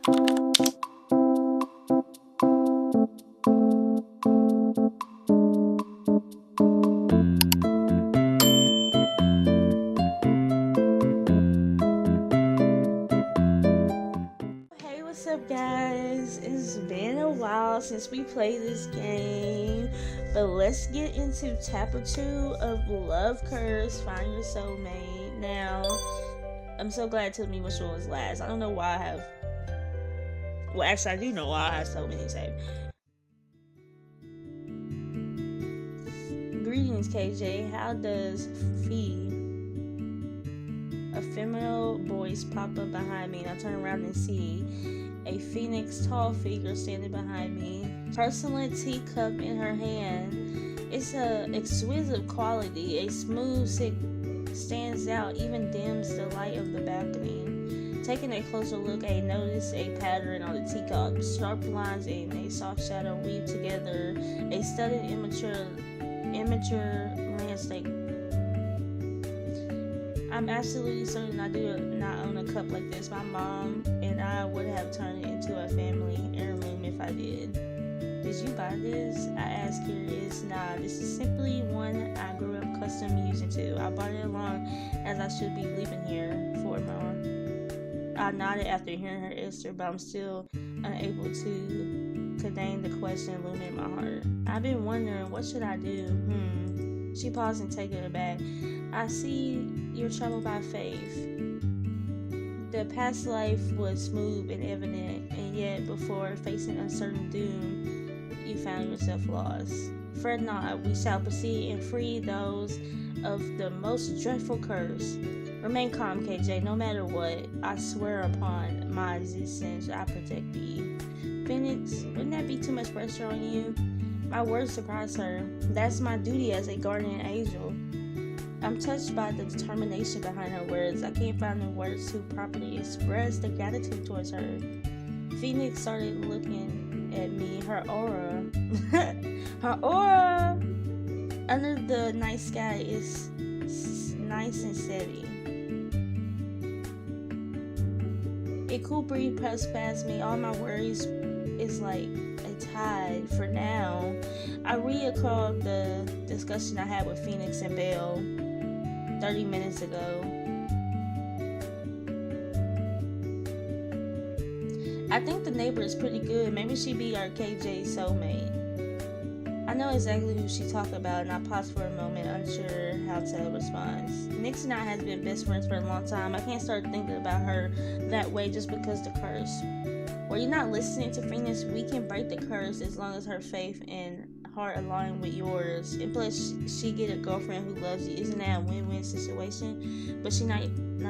Hey, what's up, guys? It's been a while since we played this game, but let's get into chapter 2 of Love Curse Find Your Soulmate. Now, I'm so glad it took me which one was last. I don't know why I have. Well, actually, I do know why I have so many saved. Greetings, KJ. How does Fee? A feminine voice pop up behind me, and I turn around and see a phoenix tall figure standing behind me, porcelain teacup in her hand. It's a exquisite quality. A smooth stick stands out, even dims the light of the balcony. Taking a closer look, I notice a pattern on the teacup. Sharp lines and a soft shadow weave together a studied amateur landscape. I'm absolutely certain I do not own a cup like this. My mom and I would have turned it into a family heirloom if I did. Did you buy this? I asked, curious. Nah, this is simply one I grew up custom using too. I bought it along as I should be leaving here for Mom. I nodded after hearing her answer, but I'm still unable to contain the question looming in my heart. I've been wondering, what should I do? She paused and taken it back. I see you're troubled by faith. The past life was smooth and evident, and yet before facing uncertain doom, you found yourself lost. Fret not, we shall proceed and free those of the most dreadful curse. Remain calm, KJ, no matter what. I swear upon my existence, I protect thee. Phoenix, wouldn't that be too much pressure on you? My words surprised her. That's my duty as a guardian angel. I'm touched by the determination behind her words. I can't find the words to properly express the gratitude towards her. Phoenix started looking at me. Her aura, her aura under the night sky is nice and steady. A cool breeze passed past me. All my worries is like a tide. For now, I recall the discussion I had with Phoenix and Belle 30 minutes ago. I think the neighbor is pretty good. Maybe she be our KJ's soulmate. I know exactly who she talked about, and I paused for a moment, unsure how to respond. Nix and I has been best friends for a long time. I can't start thinking about her that way just because the curse. Were you not listening to Phoenix? We can break the curse as long as her faith and heart align with yours. And plus, she get a girlfriend who loves you. Isn't that a win-win situation? But she not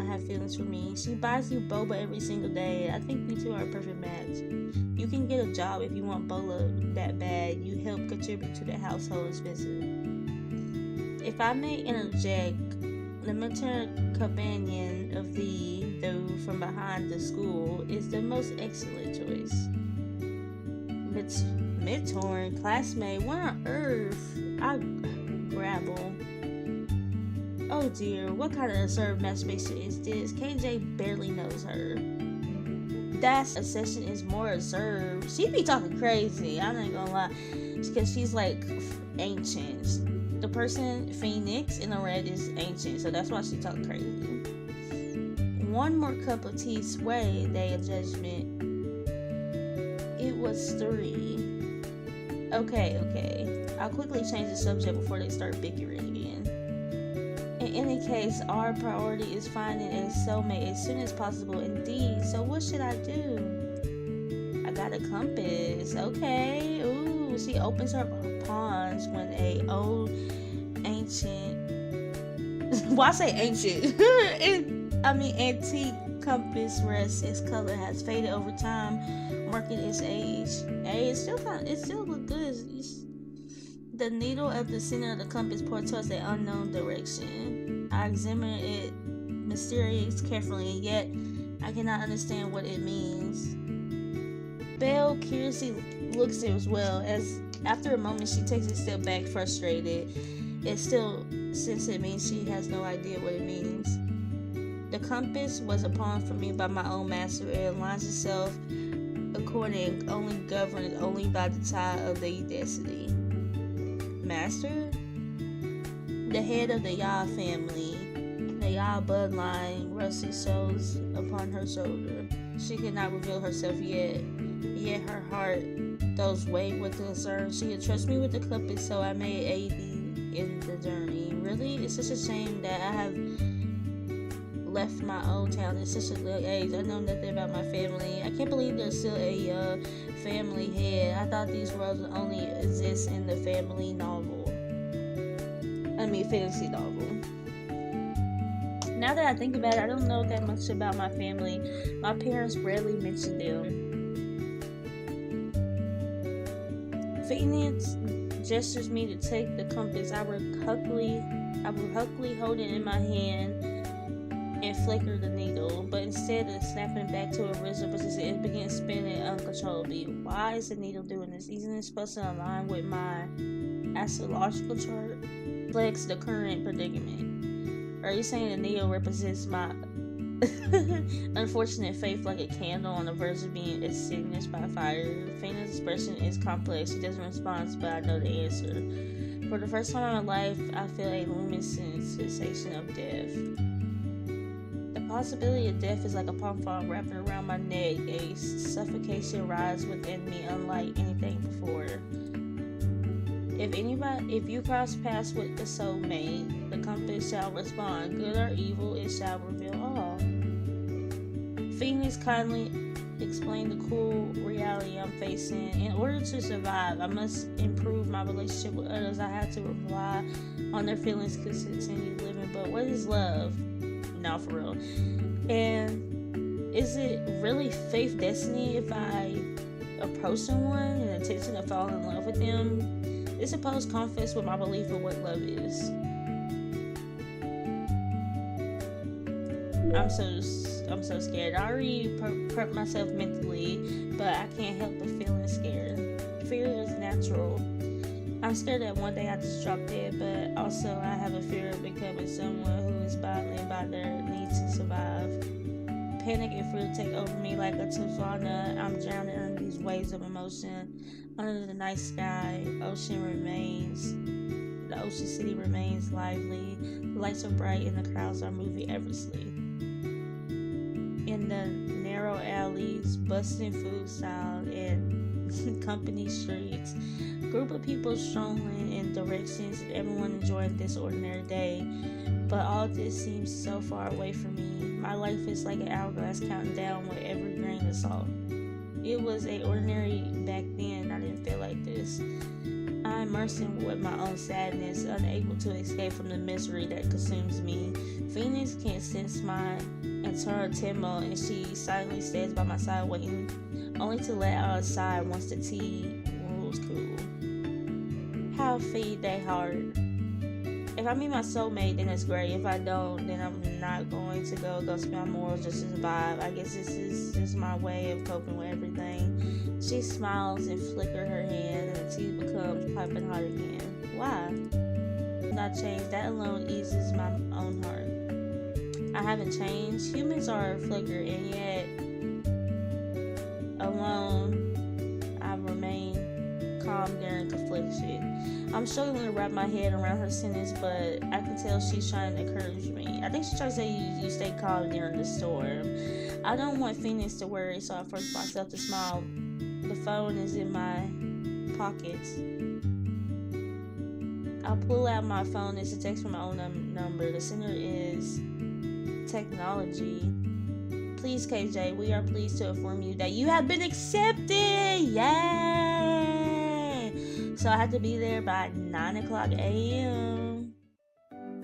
have feelings for me. She buys you boba every single day. I think we two are a perfect match. You can get a job if you want boba that bad. You help contribute to the household expenses. If I may interject, the mentor companion of thee, though from behind the school, is the most excellent choice. Mentor, classmate, what on earth? I grabble. Oh dear, what kind of absurd masturbation is this? KJ barely knows her. That session is more observed. She be talking crazy, I'm not gonna lie. Because she's like ancient. The person, Phoenix, in the red is ancient, so that's why she talking crazy. One more cup of tea sway, day of judgment. It was 3. Okay. I'll quickly change the subject before they start bickering again. In any case, our priority is finding a soulmate as soon as possible. Indeed. So what should I do? I got a compass. Okay. Ooh, she opens her palms when a old ancient. Why say ancient? Antique compass rests. Its color has faded over time, marking its age. Hey, it still look good. The needle at the center of the compass points towards an unknown direction. I examine it mysterious carefully, and yet I cannot understand what it means. Belle curiously looks as well, as after a moment she takes a step back, frustrated. It still, since it means she has no idea what it means. The compass was a pawn for me by my own master. It aligns itself according, only governed only by the tie of the destiny. Master? The head of the Yah family, the Yah bloodline, rusty shows upon her shoulder. She cannot reveal herself yet her heart those wave with concern. She had trusted me with the compass, so I may aid thee in the journey. Really? It's such a shame that I have left my old town at such a young age. I know nothing about my family. I can't believe there's still a family head. I thought these worlds would only exist in the family fantasy novel. Now that I think about it, I don't know that much about my family. My parents rarely mention them. Phoenix gestures me to take the compass. I reluctantly hold it in my hand and flicker the needle, but instead of snapping back to a original position, it begins spinning uncontrollably. Why is the needle doing this? Isn't it supposed to align with my astrological chart? Flex the current predicament. Are you saying the needle represents my unfortunate fate, like a candle on the verge of being extinguished by fire? Phoenix's expression is complex. She doesn't respond, but I know the answer. For the first time in my life, I feel a luminescent sensation of death. The possibility of death is like a pom-pom wrapping around my neck. A suffocation rises within me unlike anything before. If you cross paths with the soulmate, the compass shall respond. Good or evil, it shall reveal all. Phoenix kindly explained the cruel reality I'm facing. In order to survive, I must improve my relationship with others. I have to rely on their feelings to continue living. But what is love? No, for real. And is it really faith destiny if I approach someone in the intention of falling in love with them? This supposed conflicts with my belief of what love is. I'm so scared. I already prepped myself mentally, but I can't help but feeling scared. Fear is natural. I'm scared that one day I just drop dead, but also I have a fear of becoming someone who is battling by their need to survive. Panic and fear take over me like a tsunami. I'm drowning in these waves of emotion. Under the night sky, the ocean city remains lively. The lights are bright and the crowds are moving effortlessly. In the narrow alleys, bustling food style, and company streets, group of people strolling in directions, everyone enjoying this ordinary day. But all this seems so far away from me. My life is like an hourglass counting down with every grain of salt. It was ordinary back then. I didn't feel like this. I'm immersing with my own sadness, unable to escape from the misery that consumes me. Phoenix can't sense my internal turmoil, and she silently stands by my side, waiting only to let out a sigh once the tea rules cool. How feed that heart? If I meet my soulmate, then it's great. If I don't, then I'm not going to go against my morals just to survive. I guess this is just my way of coping with everything. She smiles and flickers her hand, and the tea becomes piping hot again. Why? Not changed. That alone eases my own heart. I haven't changed. Humans are a flicker, and yet alone I remain calm during confliction. I'm struggling to wrap my head around her sentence, but I can tell she's trying to encourage me. I think she's trying to say you stay calm during the storm. I don't want Phoenix to worry, so I force myself to smile. The phone is in my pockets. I'll pull out my phone. It's a text from my own number. The sender is technology. Please, KJ, we are pleased to inform you that you have been accepted. Yay! So I have to be there by 9:00 a.m.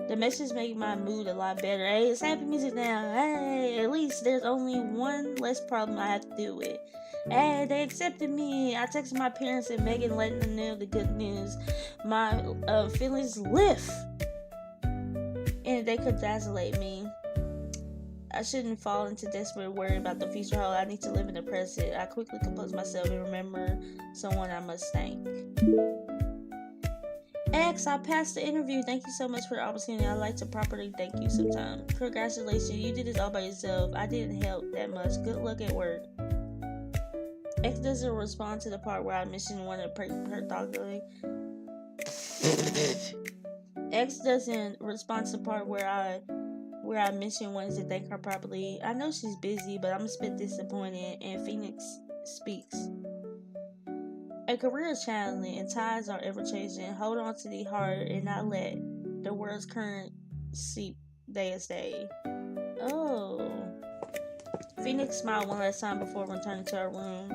The message made my mood a lot better. Hey, it's happy music now. Hey, at least there's only one less problem I have to deal with. Hey, they accepted me. I texted my parents and Megan, letting them know the good news. My feelings lift, and they could dazzle me. I shouldn't fall into desperate worry about the future. I need to live in the present. I quickly compose myself and remember someone I must thank. X, I passed the interview. Thank you so much for the opportunity. I'd like to properly thank you sometime. Congratulations, you did this all by yourself. I didn't help that much. Good luck at work. X doesn't respond to the part where I mentioned one of her doggy. X doesn't respond to the part where I mentioned wanted to thank her properly. I know she's busy, but I'm a bit disappointed. And Phoenix speaks. A career is challenging and tides are ever changing. Hold on to the heart and not let the world's current seep day as day. Oh. Phoenix smiled one last time before returning to her room.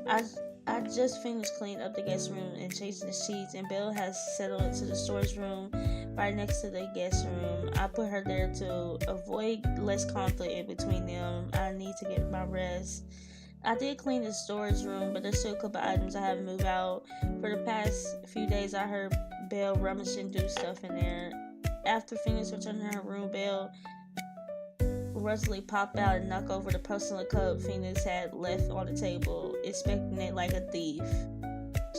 I just finished cleaning up the guest room and changing the sheets, and Belle has settled into the storage room right next to the guest room. I put her there to avoid less conflict in between them. I need to get my rest. I did clean the storage room, but there's still a couple items I haven't moved out. For the past few days, I heard Belle rummaging through stuff in there. After Phoenix returned to her room, Belle rushingly popped out and knocked over the personal cup Phoenix had left on the table, inspecting it like a thief.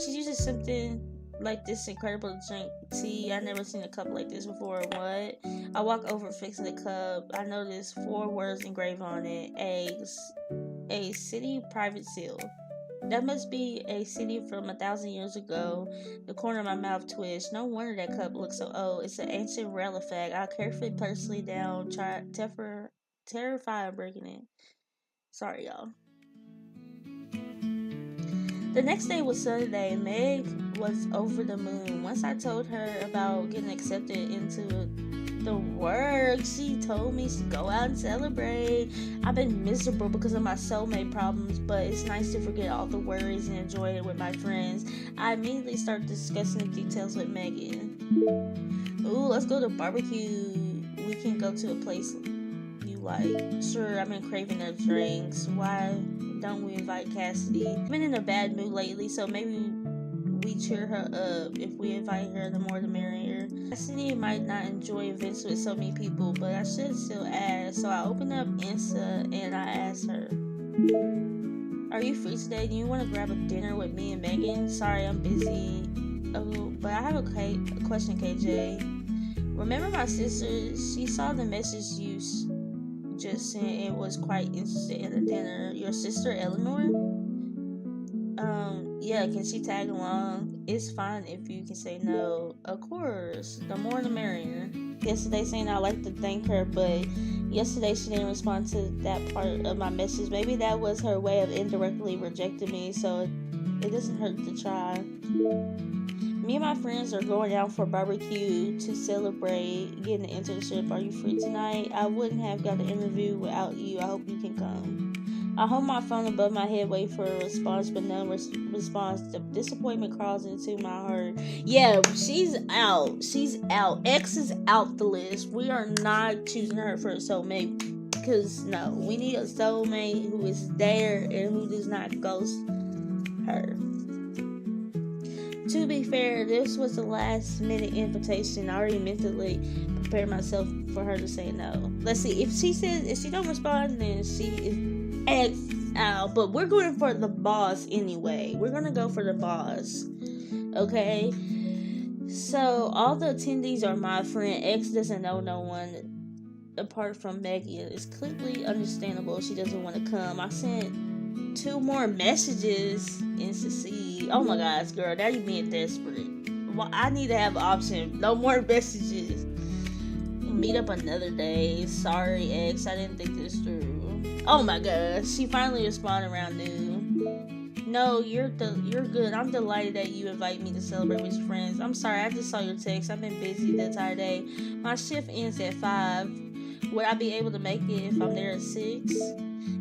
She uses something like this incredible drink tea. I never seen a cup like this before. What? I walk over fixing the cup. I noticed 4 words engraved on it. Eggs. A city private seal. That must be a city from 1,000 years ago. The corner of my mouth twitched. No wonder that cup looks so old. It's an ancient relic. I carefully placed it down, terrified of breaking it. Sorry, y'all. The next day was Sunday. Meg was over the moon. Once I told her about getting accepted into the work, she told me to go out and celebrate. I've been miserable because of my soulmate problems, but it's nice to forget all the worries and enjoy it with my friends. I immediately started discussing the details with Megan. Ooh, let's go to barbecue. We can go to a place you like. Sure, I've been craving their drinks. Why don't we invite Cassidy? I've been in a bad mood lately, so maybe we cheer her up. If we invite her, the more the merrier. Cassidy might not enjoy events with so many people, but I should still ask. So I opened up Insta and I asked her, are you free today? Do you want to grab a dinner with me and Megan? Sorry, I'm busy. Oh, but I have a question, KJ. Remember my sister? She saw the message you just sent and was quite interested in the dinner. Your sister, Eleanor? Yeah, can she tag along? It's fine if you can say no. Of course, the more the merrier. Yesterday saying I'd like to thank her, but yesterday she didn't respond to that part of my message. Maybe that was her way of indirectly rejecting me, so it doesn't hurt to try. Me and my friends are going out for barbecue to celebrate getting an internship. Are you free tonight? I wouldn't have got an interview without you. I hope you can come. I hold my phone above my head, wait for a response, but no response. The disappointment crawls into my heart. Yeah, she's out. She's out. X is out the list. We are not choosing her for a soulmate. Because, no, we need a soulmate who is there and who does not ghost her. To be fair, this was the last minute invitation. I already mentally prepared myself for her to say no. Let's see. If she don't respond, then she is X out. But we're going for the boss anyway. We're going to go for the boss. Okay? So, all the attendees are my friend. X doesn't know no one apart from Megan. It's clearly understandable she doesn't want to come. I sent 2 more messages and succeed. Oh my gosh, girl, now you being desperate. Well, I need to have an option. No more messages. Meet up another day. Sorry, X, I didn't think this through. Oh my gosh, she finally responded around noon. No, you're good. I'm delighted that you invite me to celebrate with your friends. I'm sorry, I just saw your text. I've been busy the entire day. My shift ends at 5. Would I be able to make it if I'm there at 6?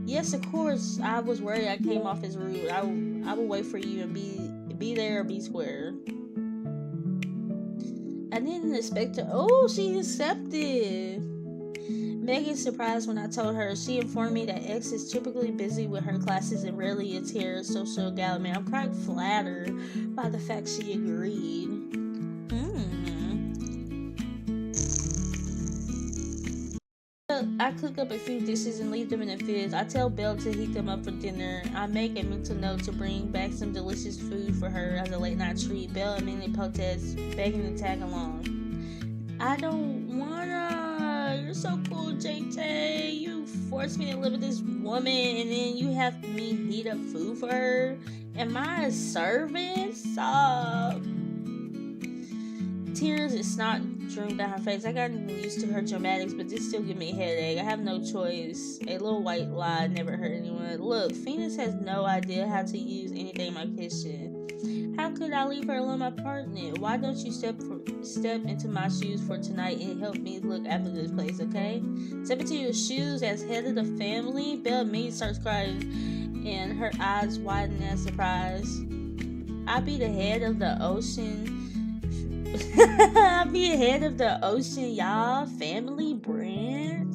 Yes, of course. I was worried I came off as rude. I will wait for you and be there or be square. I didn't expect her. Oh, she accepted. Megan's surprised when I told her. She informed me that X is typically busy with her classes and rarely attends social gatherings. I'm quite flattered by the fact she agreed. I cook up a few dishes and leave them in the fridge. I tell Belle to heat them up for dinner. I make a mental note to bring back some delicious food for her as a late night treat. Belle immediately protests, begging to tag along. I don't wanna. You're so cool, JT. You forced me to live with this woman and then you have me heat up food for her. Am I a servant? Stop. Tears and snot streamed down her face. I got used to her dramatics, but this still give me a headache. I have no choice. A little white lie never hurt anyone. Look, Phoenix has no idea how to use anything in my kitchen. How could I leave her alone in my apartment? Why don't you step into my shoes for tonight and help me look after this place, okay? Step into your shoes as head of the family. Belle immediately starts crying, and her eyes widen in surprise. I be the head of the ocean. I'll be ahead of the ocean, y'all. Family branch.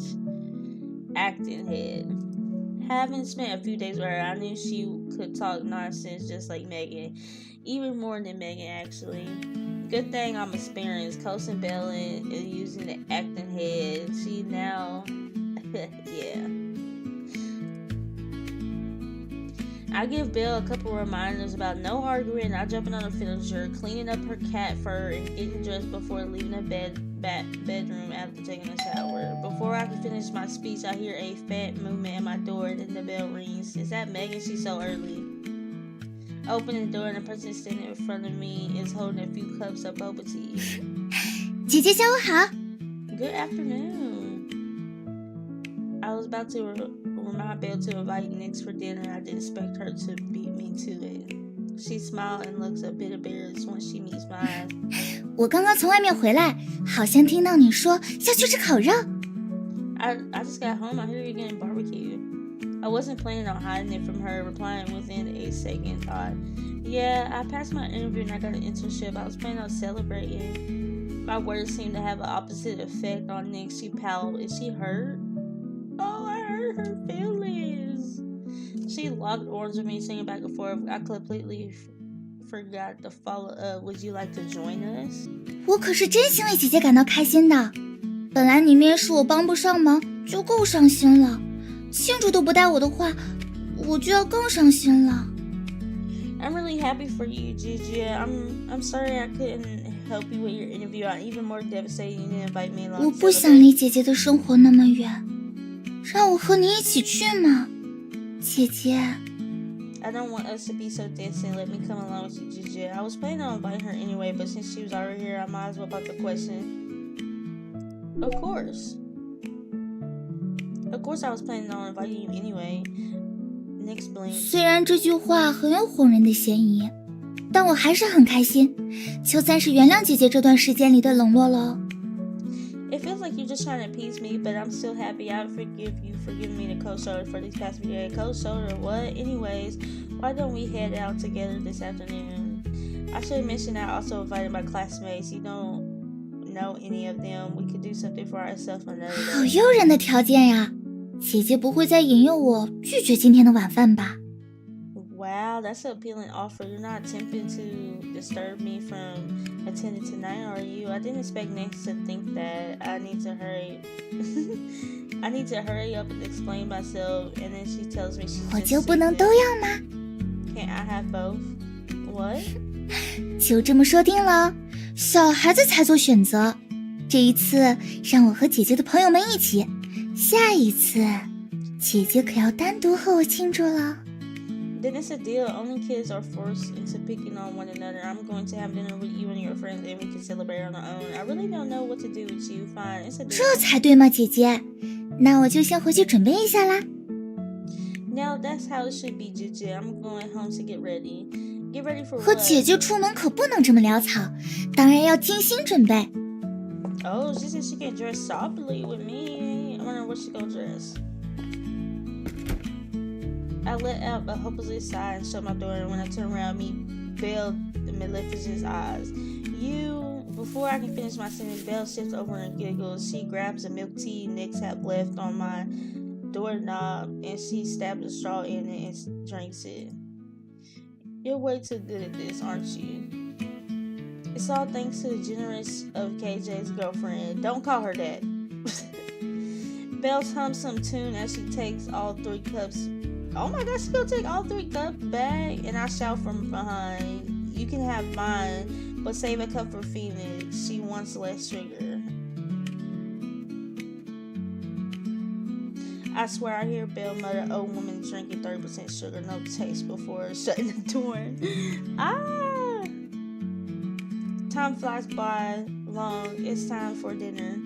Acting head. Having spent a few days with her, I knew she could talk nonsense just like Megan. Even more than Megan, actually. Good thing I'm experienced. Coasting Belle and using the acting head. She now... yeah. I give Belle a couple reminders about no arguing, not jumping on the furniture, cleaning up her cat fur, and getting dressed before leaving the bedroom after taking a shower. Before I can finish my speech, I hear a faint movement at my door, and then the bell rings. Is that Megan? She's so early. Open the door, and the person standing in front of me is holding a few cups of boba tea. 姐姐下午好。 Good afternoon. I was about to remind Belle to invite Nix for dinner. I didn't expect her to beat me to it. She smiled and looks a bit embarrassed when she meets my eyes. 我刚刚从外面回来，好像听到你说要去吃烤肉。 I just got home. I hear you're getting barbecue. I wasn't planning on hiding it from her, replying within a second thought. Yeah, I passed my interview and I got an internship. I was planning on celebrating. My words seemed to have an opposite effect on Nix. She pouted. Is she hurt? Oh, I hurt her feelings. She locked arms with me, singing back and forth. I completely forgot to follow up. Would you like to join us? 我可是真心为姐姐感到开心的。本来你面试我帮不上忙，就够伤心了。庆祝都不带我的话，我就要更伤心了。 I'm really happy for you, Gigi. I'm sorry I couldn't help you with your interview. I'm even more devastated you didn't invite me along. 我不想离姐姐的生活那么远，让我和你一起去嘛，姐姐。 I don't want us to be so distant. Let me come along with you, Gigi. I was planning on inviting her anyway, but since she was already here, I might as well pop the question. Of course. Of course I was planning on inviting you anyway. Nix blinked. 虽然这句话很有哄人的嫌疑，但我还是很开心，就算是原谅姐姐这段时间里的冷落了。 It feels like you're just trying to appease me, but I'm still happy. I forgive you for giving me the cold shoulder for these past few days. Cold shoulder? What? Anyways, why don't we head out together this afternoon? I should have mentioned I also invited my classmates. You don't know any of them. We could do something for ourselves another day. 好诱人的条件呀！姐姐不会再引诱我拒绝今天的晚饭吧？ Wow, that's an appealing offer. You're not attempting to disturb me from attending tonight, are you? I didn't expect Nix to think that. I need to hurry. I need to hurry up and explain myself, and then she tells me she's 我 just 就不能都要吗？ Can't I have both? What? 就这么说定了，小孩子才做选择。这一次让我和姐姐的朋友们一起，下一次姐姐可要单独和我庆祝了。 Then it's a deal. Only kids are forced into picking on one another. I'm going to have dinner with you and your friends, and we can celebrate on our own. I really don't know what to do with you. Fine, it's a deal. 这才对嘛，姐姐。那我就先回去准备一下啦。 Now that's how it should be, Gigi. I'm going home to get ready. Get ready for 和 what? 姐姐出门可不能这么潦草，当然要精心准备。 Oh, she said she can dress softly with me. I wonder what she gonna dress. I let out a hopeless sigh and shut my door, and when I turn around, meet Belle, the Maleficent's eyes. You, before I can finish my sentence, Belle shifts over and giggles. She grabs a milk tea Nix had left on my doorknob, and she stabs a straw in it and drinks it. You're way too good at this, aren't you? It's all thanks to the generous of KJ's girlfriend. Don't call her that. Bells hums some tune as she takes all 3 cups. Oh my god, she gonna take all 3 cups back, and I shout from behind, "You can have mine, but save a cup for Phoenix. She wants less sugar." I swear I hear Belle mutter, "Old woman drinking 30% sugar, no taste," before shutting the door. Ah! Time flies by long. It's time for dinner.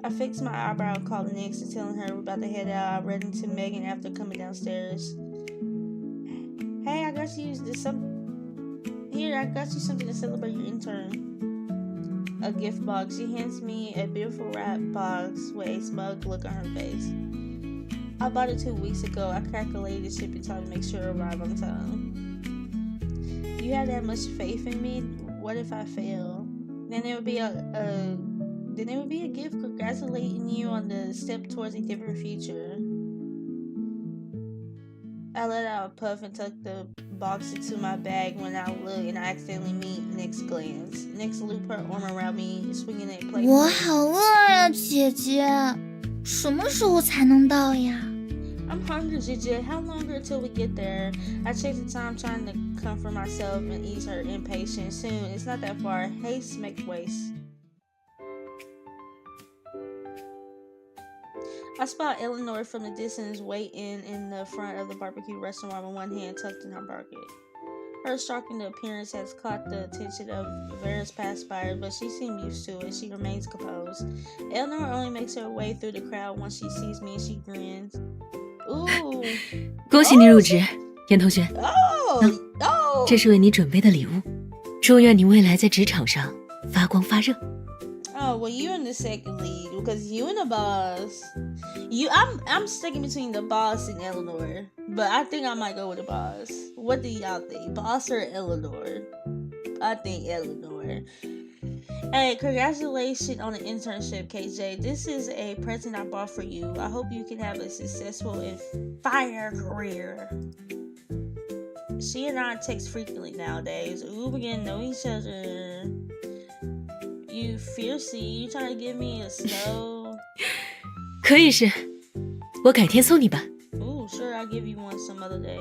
I fix my eyebrow and call Nix and telling her we're about to head out. I read into Megan after coming downstairs. "Hey, I got you I got you something to celebrate your intern." A gift box. She hands me a beautiful wrapped box with a smug look on her face. "I bought it 2 weeks ago. I calculated the shipping time to make sure it arrived on time." "You have that much faith in me? What if I fail?" Then it would be a gift congratulating you on the step towards a different future." I let out a puff and tucked the box into my bag when I look and I accidentally meet Nick's glance. Nick's loop her arm around me, swinging it playfully. 我好饿呀，姐姐，什么时候才能到呀？ "I'm hungry, Gigi. How longer till we get there?" I checked the time, trying to comfort myself and ease her impatience. Soon, it's not that far. Haste makes waste. I spot Eleanor from the distance waiting in the front of the barbecue restaurant with one hand tucked in her pocket. Her striking appearance has caught the attention of various passersby, but she seemed used to it. She remains composed. Eleanor only makes her way through the crowd once she sees me and she grins. Ooh. 恭喜你入职，严同学。Oh, 这是为你准备的礼物，祝愿你未来在职场上发光发热。Oh, well, you're in the second lead because you and the boss. I'm sticking between the boss and Eleanor, but I think I might go with the boss. What do y'all think, boss or Eleanor? I think Eleanor. Hey, congratulations on the internship, KJ. This is a present I bought for you. I hope you can have a successful and fire career. She and I text frequently nowadays. Ooh, we're getting to know each other. You fiercey, you trying to give me a snow? 可以是，我改天送你吧。 Ooh, sure, I'll give you one some other day.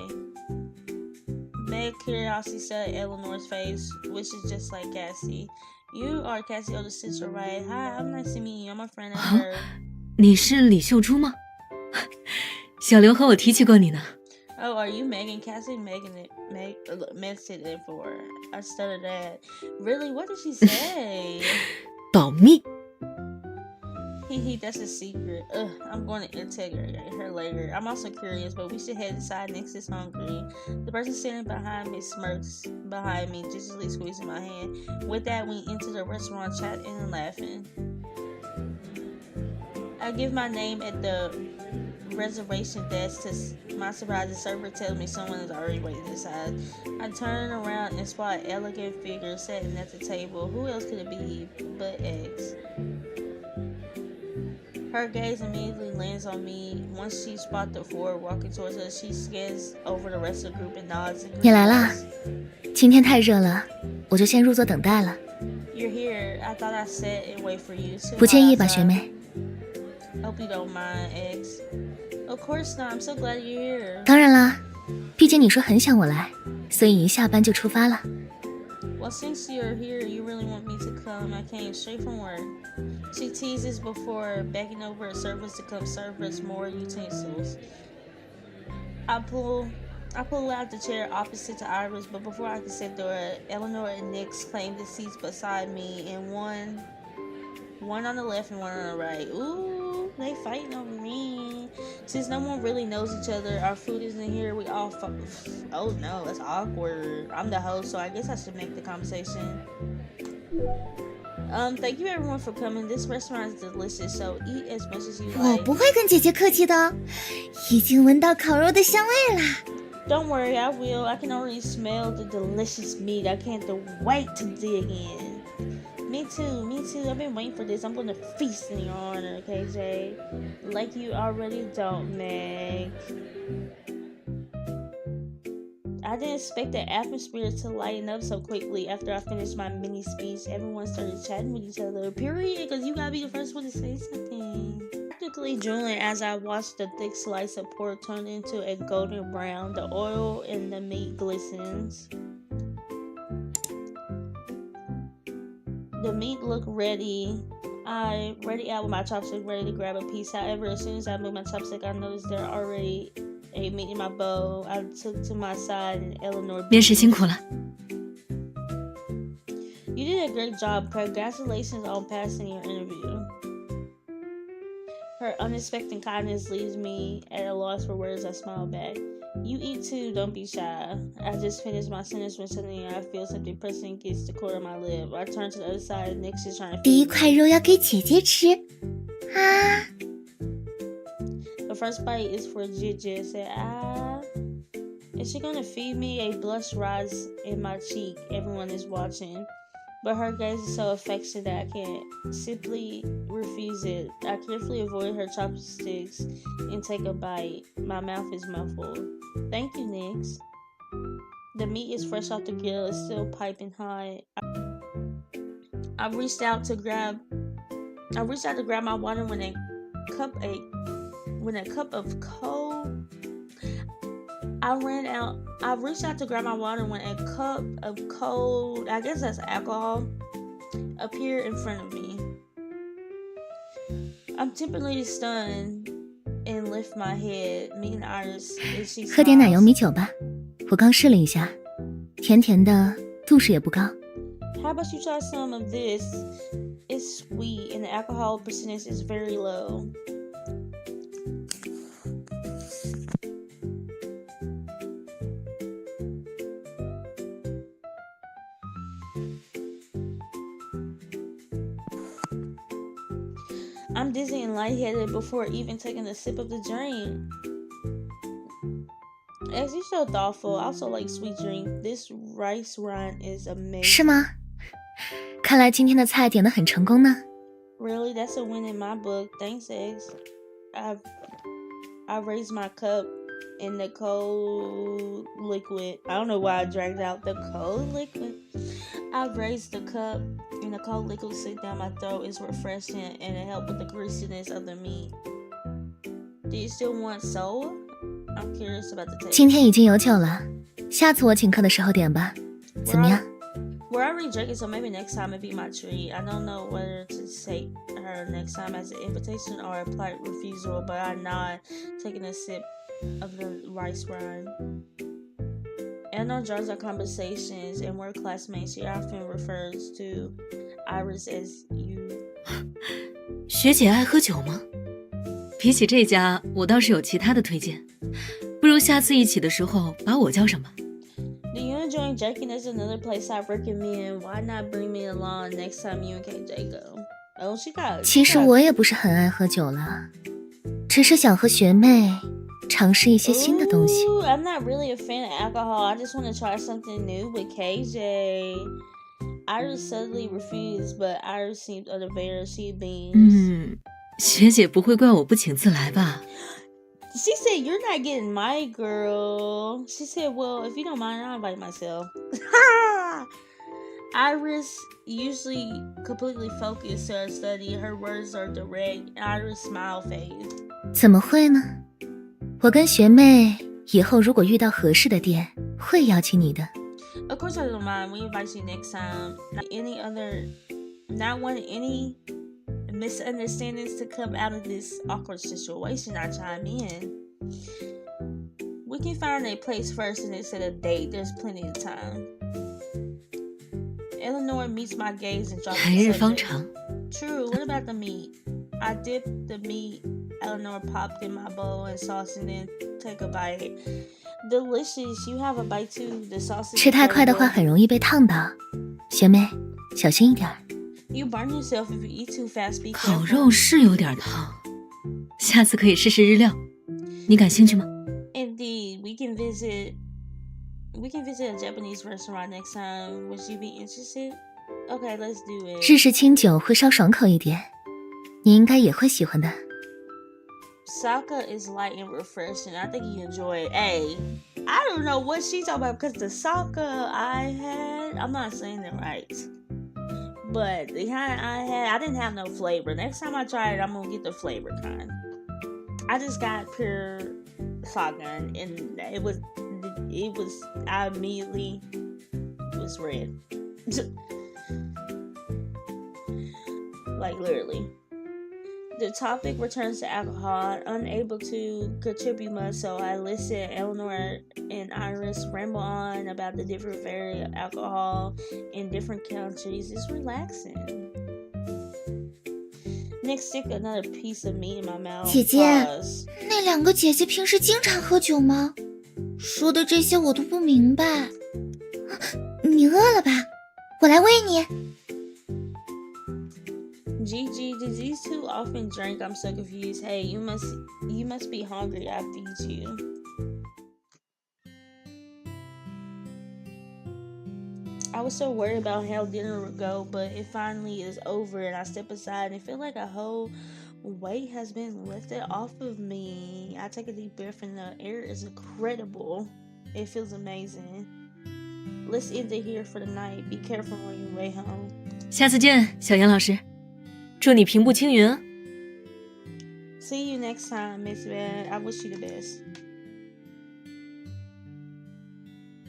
Meg curiosity set at Eleanor's face, which is just like Cassie. You are Cassie's older sister, right? Hi, I'm nice to meet you. I'm a friend of her. 你是李秀珠吗？小刘和我提起过你呢。 Oh, are you Megan? Cassie mentioned it for. I stuttered that. Really? What did she say? 保密。 That's a secret. I'm going to interrogate her later. I'm also curious, but we should head inside. Nix is hungry. The person standing behind me smirks behind me, gingerly squeezing my hand. With that, we enter the restaurant, chatting and laughing. I give my name at the reservation desk. To my surprise, the server tells me someone is already waiting inside. I turn around and spot an elegant figure sitting at the table. Who else could it be but X? Her gaze immediately lands on me. Once she spots the four walking towards us, she scans over the rest of the group and nods. 你来了，今天太热了，我就先入座等待了。 You're here. I thought I sat and wait for you. 不介意吧，学妹？ Hope you don't mind, X. Of course not. I'm so glad you're here. 当然啦，毕竟你说很想我来，所以一下班就出发了。 Well, since you're here, you really want me to come. I came straight from work. She teases before begging over a servant to come serve us more utensils. I pull out the chair opposite to Iris, but before I can sit there, Eleanor and Nix claim the seats beside me, and one on the left and one on the right. Ooh, they fighting over me. Since no one really knows each other, our food isn't here. We all oh no, that's awkward. I'm the host, so I guess I should make the conversation. Thank you everyone for coming. This restaurant is delicious, so eat as much as you 我 like. 不会跟姐姐客气的，已经闻到烤肉的香味啦。 Don't worry, I will. I can already smell the delicious meat. I can't wait to dig in. Me too. I've been waiting for this. I'm gonna feast in your honor, KJ. Like you already don't, Meg. I I didn't expect the atmosphere to lighten up so quickly after I finished my mini speech. Everyone started chatting with each other. Period, because you gotta be the first one to say something. Practically drooling as I watched the thick slice of pork turn into a golden brown. The oil in the meat glistens. The meat looked ready. I ready out with my chopstick, ready to grab a piece. However, as soon as I moved my chopstick, I noticed there already a meat in my bowl. I took to my side and Eleanor. 面试辛苦了。 You did a great job. Congratulations on passing your interview. Her unexpected kindness leaves me at a loss for words. I smile back. You eat too, don't be shy. I just finished my sentence when suddenly I feel something pressing against the corner of my lip. I turn to the other side and Nick's is trying to 第一块肉要给姐姐吃啊！ The first bite is for Gigi. Said, is she gonna feed me? A blush rises in my cheek. Everyone is watching. But her gaze is so affectionate that I can't simply refuse it. I carefully avoid her chopsticks and take a bite. My mouth is muffled. Thank you, Nix. The meat is fresh off the grill. It's still piping hot. I reached out to grab my water when a cup of cold. I reached out to grab my water when a cup of cold, I guess that's alcohol, appeared in front of me. I'm temporarily stunned and lift my head, meeting Iris as she smiles. 喝点奶油米酒吧，我刚试了一下，甜甜的，度数也不高。 How about you try some of this? It's sweet and the alcohol percentage is very low. I'm dizzy and lightheaded before even taking a sip of the drink. As you're so thoughtful, I also like sweet drink. This rice wine is amazing. 是吗？看来今天的菜点得很成功呢。 Really, that's a win in my book. Thanks, Eggs. I raised my cup in the cold liquid. I don't know why I dragged out the cold liquid. I raised the cup and the cold liquid slipped down my throat. It's refreshing and it helped with the greasiness of the meat. Do you still want soul? I'm curious about the taste. 今天已经有酒了，下次我请客的时候点吧，怎么样？ We're already drinking, so maybe next time it'd be my treat. I don't know whether to take her next time as an invitation or a polite refusal, but I nod, taking a sip of the rice wine. Eleanor joins our conversations, and we're classmates. She often refers to Iris as you. 学姐爱喝酒吗？比起这家，我倒是有其他的推荐，不如下次一起的时候把我叫上吧。 Do you enjoy Jake? There's another place I recommend. Why not bring me along next time you and KJ go? Oh, she got. 其实我也不是很爱喝酒了，只是想和学妹尝试一些新的东西。 Ooh, I'm not really a fan of alcohol. I just want to try something new with KJ. Iris suddenly refused, but Iris seemed unaware she beams. 学姐不会怪我不请自来吧？ She said, "You're not getting my girl." She said, "Well, if you don't mind, I'll invite myself." Iris usually completely focused to her study. Her words are direct. Iris smile fades. 怎么会呢？我跟学妹以后如果遇到合适的店，会邀请你的。 Of course, I don't mind. We invite you next time. Not wanting any misunderstandings to come out of this awkward situation. I chime in. We can find a place first and then set a date. There's plenty of time. Eleanor meets my gaze and drops the 来日方 subject. 长。 True. What about the meat? I dipped the meat Eleanor popped in my bowl and sauce and then take a bite. Delicious. You have a bite too. The sauce is 吃太快的话 incredible. 很容易被烫到，学妹小心一点。 You burn yourself if you eat too fast. Be 烤 careful. 肉是有点烫，下次可以试试日料。你感兴趣吗？ Indeed. We can visit a Japanese restaurant next time. Would you be interested? Okay, let's do it. 日式清酒会稍爽口一点，你应该也会喜欢的。 Sake is light and refreshing. I think you enjoy it. Hey, I don't know what she's talking about because the soccer I had, I'm not saying it right. But the kind I had, I didn't have no flavor. Next time I try it, I'm gonna get the flavor kind. I just got pure shotgun, and it was. I immediately was red. Like literally. The topic returns to alcohol. Unable to contribute much, so I listen Eleanor and Iris ramble on about the different variety of alcohol in different countries. It's relaxing. Next, stick another piece of meat in my mouth. 姐姐， Pause. 那两个姐姐平时经常喝酒吗？说的这些我都不明白。你饿了吧？我来喂你。Gigi, did these two often drink? I'm so confused. Hey, you must be hungry. I feed you. I was so worried about how dinner would go, but it finally is over, and I step aside and feel like a whole weight has been lifted off of me. I take a deep breath, and the air is incredible. It feels amazing. Let's end it here for the night. Be careful on your way home. 下次见，小杨老师。祝你平步青云啊！ See you next time, Miss Van. I wish you the best.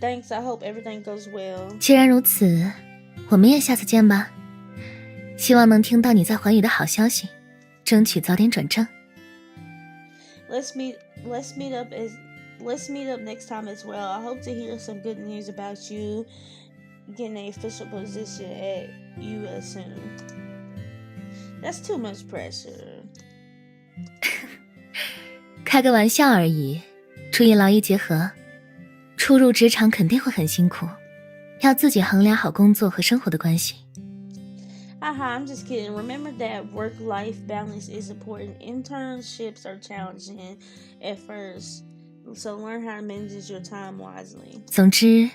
Thanks. I hope everything goes well. 既然如此，我们也下次见吧。希望能听到你在寰宇的好消息，争取早点转正。Let's meet up next time as well. I hope to hear some good news about you getting an official position at US soon. That's too much pressure. 开个玩笑而已，注意劳逸结合。初入职场肯定会很辛苦，要自己衡量好工作和生活的关系。Haha, I'm just kidding. Remember that work-life balance is important. Internships are challenging at first, so learn how to manage your time wisely. 总之，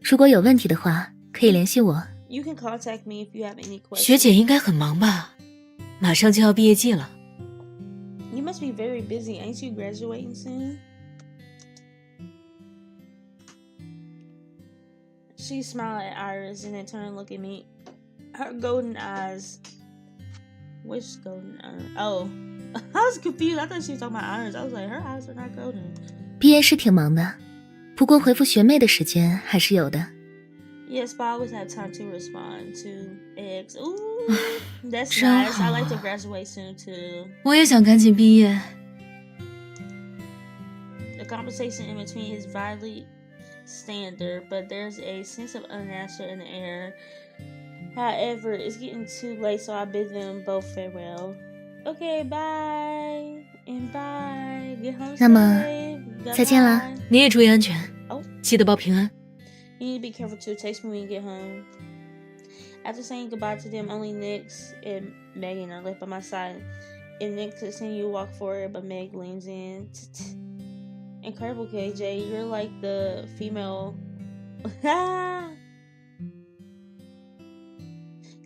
如果有问题的话，可以联系我。You can contact me if you have any questions. 学姐应该很忙吧？马上就要毕业季了。You must be very busy. Ain't you graduating soon? She smiled at Iris and then turned and looked at me. Her golden eyes. Which golden eyes? Oh. I was confused. I thought she was talking about Iris. I was like, her eyes are not golden. 毕业是挺忙的，不过回复学妹的时间还是有的。Yes, but I always have time to respond to eggs. Ooh, that's nice. I like to graduate soon too. 我也想赶紧毕业。The conversation in between is vitally standard, but there's a sense of unnatural in the air. However, it's getting too late, so I bid them both farewell. Okay, bye and bye. Get home 那么 safe. 再见了。 Goodbye. 你也注意安全， Oh. 记得报平安。 You need to be careful too. Text me when you get home. After saying goodbye to them, only Nyx and Megan are left by my side. And Nyx continues to walk forward, but Meg leans in. Incredible, KJ. You're like the female.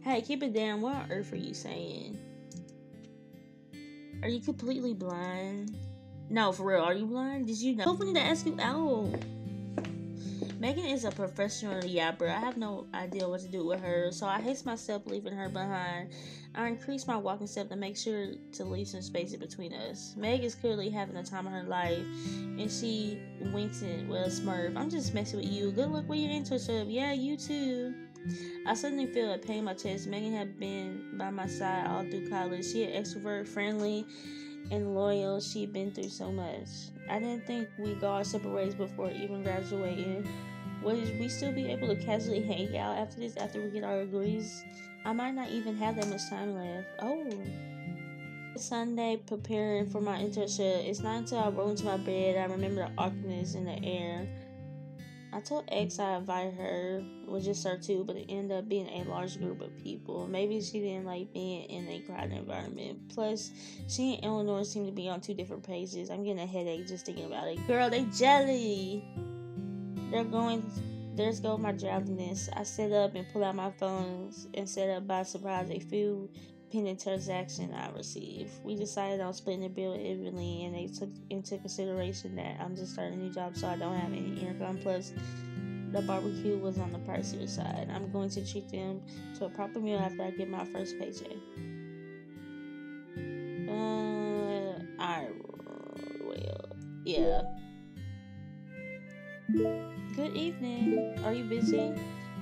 Hey, keep it down. What on earth are you saying? Are you completely blind? No, for real. Are you blind? Did you know? Hopefully, need to ask you out. Megan is a professional yapper. I have no idea what to do with her, so I haste myself leaving her behind. I increase my walking step to make sure to leave some space in between us. Meg is clearly having the time of her life, and she winks at well Smurf. I'm just messing with you. Good luck with your internship. Yeah, you too. I suddenly feel a pain in my chest. Megan had been by my side all through college. She had extrovert, friendly, and loyal. She'd been through so much. I didn't think we'd go our separate ways before even graduating. Would we still be able to casually hang out after this, after we get our degrees? I might not even have that much time left. Oh. Sunday, preparing for my internship. It's not until I roll into my bed I remember the awkwardness in the air. I told X I invited her, with just her too, but it ended up being a large group of people. Maybe she didn't like being in a crowded environment. Plus, she and Eleanor seem to be on two different pages. I'm getting a headache just thinking about it. Girl, they jelly. There's go my drowsiness. I sit up and pull out my phones and set up by surprise a few pending transaction I received. We decided on splitting the bill evenly, and they took into consideration that I'm just starting a new job, so I don't have any income. Plus, the barbecue was on the pricier side. I'm going to treat them to a proper meal after I get my first paycheck. I will. Yeah. Good evening. Are you busy?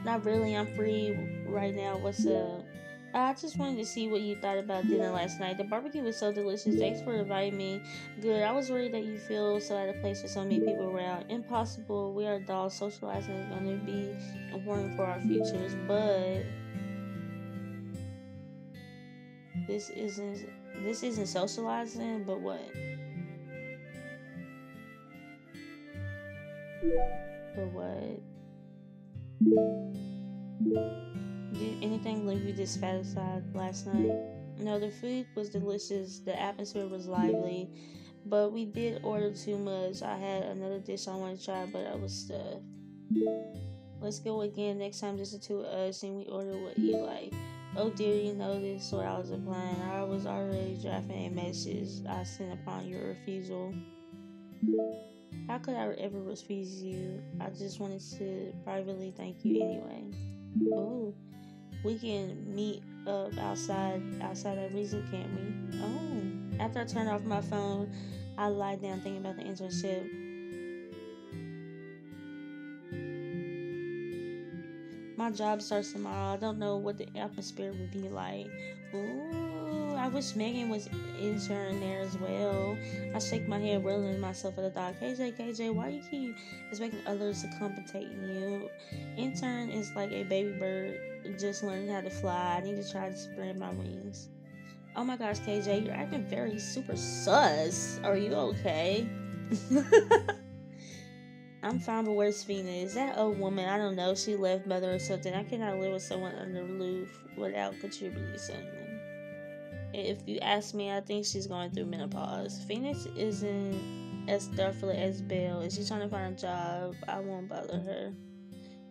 Not really. I'm free right now. What's up? I just wanted to see what you thought about dinner last night. The barbecue was so delicious. Thanks for inviting me. Good. I was worried that you feel so out of place with so many people around. Impossible. We are adults. Socializing is going to be important for our futures. But this isn't socializing. But what? But what? Did anything leave you dissatisfied last night? No, the food was delicious. The atmosphere was lively. But we did order too much. I had another dish I wanted to try, but I was stuffed. Let's go again next time, just the two of us, and we order what you like. Oh dear, you noticed what I was applying. I was already drafting a message I sent upon your refusal. How could I ever refuse you? I just wanted to privately thank you anyway. Oh, we can meet up outside that reason, can't we? Oh, after I turned off my phone, I lied down thinking about the internship. My job starts tomorrow. I don't know what the atmosphere would be like. Ooh, I wish Megan was intern there as well. I shake my head, rolling myself at the thought. KJ, why you keep expecting others to compensate you? Intern is like a baby bird just learning how to fly. I need to try to spread my wings. Oh my gosh, KJ, you're acting very super sus. Are you okay? I'm fine, but where's Fina? Is that old woman? I don't know. She left mother or something. I cannot live with someone under the roof without contributing something. If you ask me, I think she's going through menopause. Phoenix isn't as thoughtful as Belle. If she's trying to find a job, I won't bother her.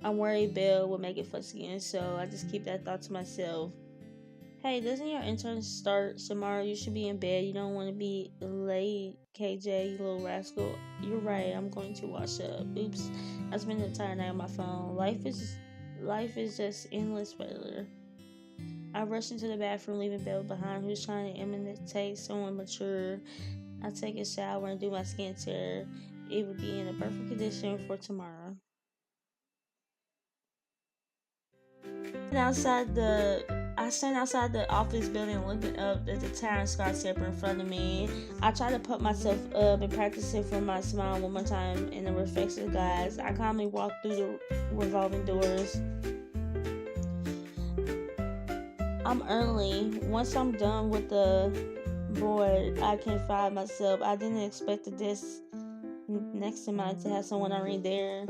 I'm worried Belle will make it fuss again, so I just keep that thought to myself. Hey, doesn't your intern start tomorrow? You should be in bed. You don't want to be late, KJ, you little rascal. You're right. I'm going to wash up. Oops. I spent the entire night on my phone. Life is just endless failure. I rush into the bathroom, leaving Belle behind, who's trying to imitate someone mature. I take a shower and do my skincare. It would be in a perfect condition for tomorrow. I stand outside the office building looking up at the towering skyscraper in front of me. I try to put myself up and practice it for my smile one more time in the reflection of glass. I calmly walk through the revolving doors. I'm early. Once I'm done with the board, I can find myself. I didn't expect the desk next to mine to have someone already there.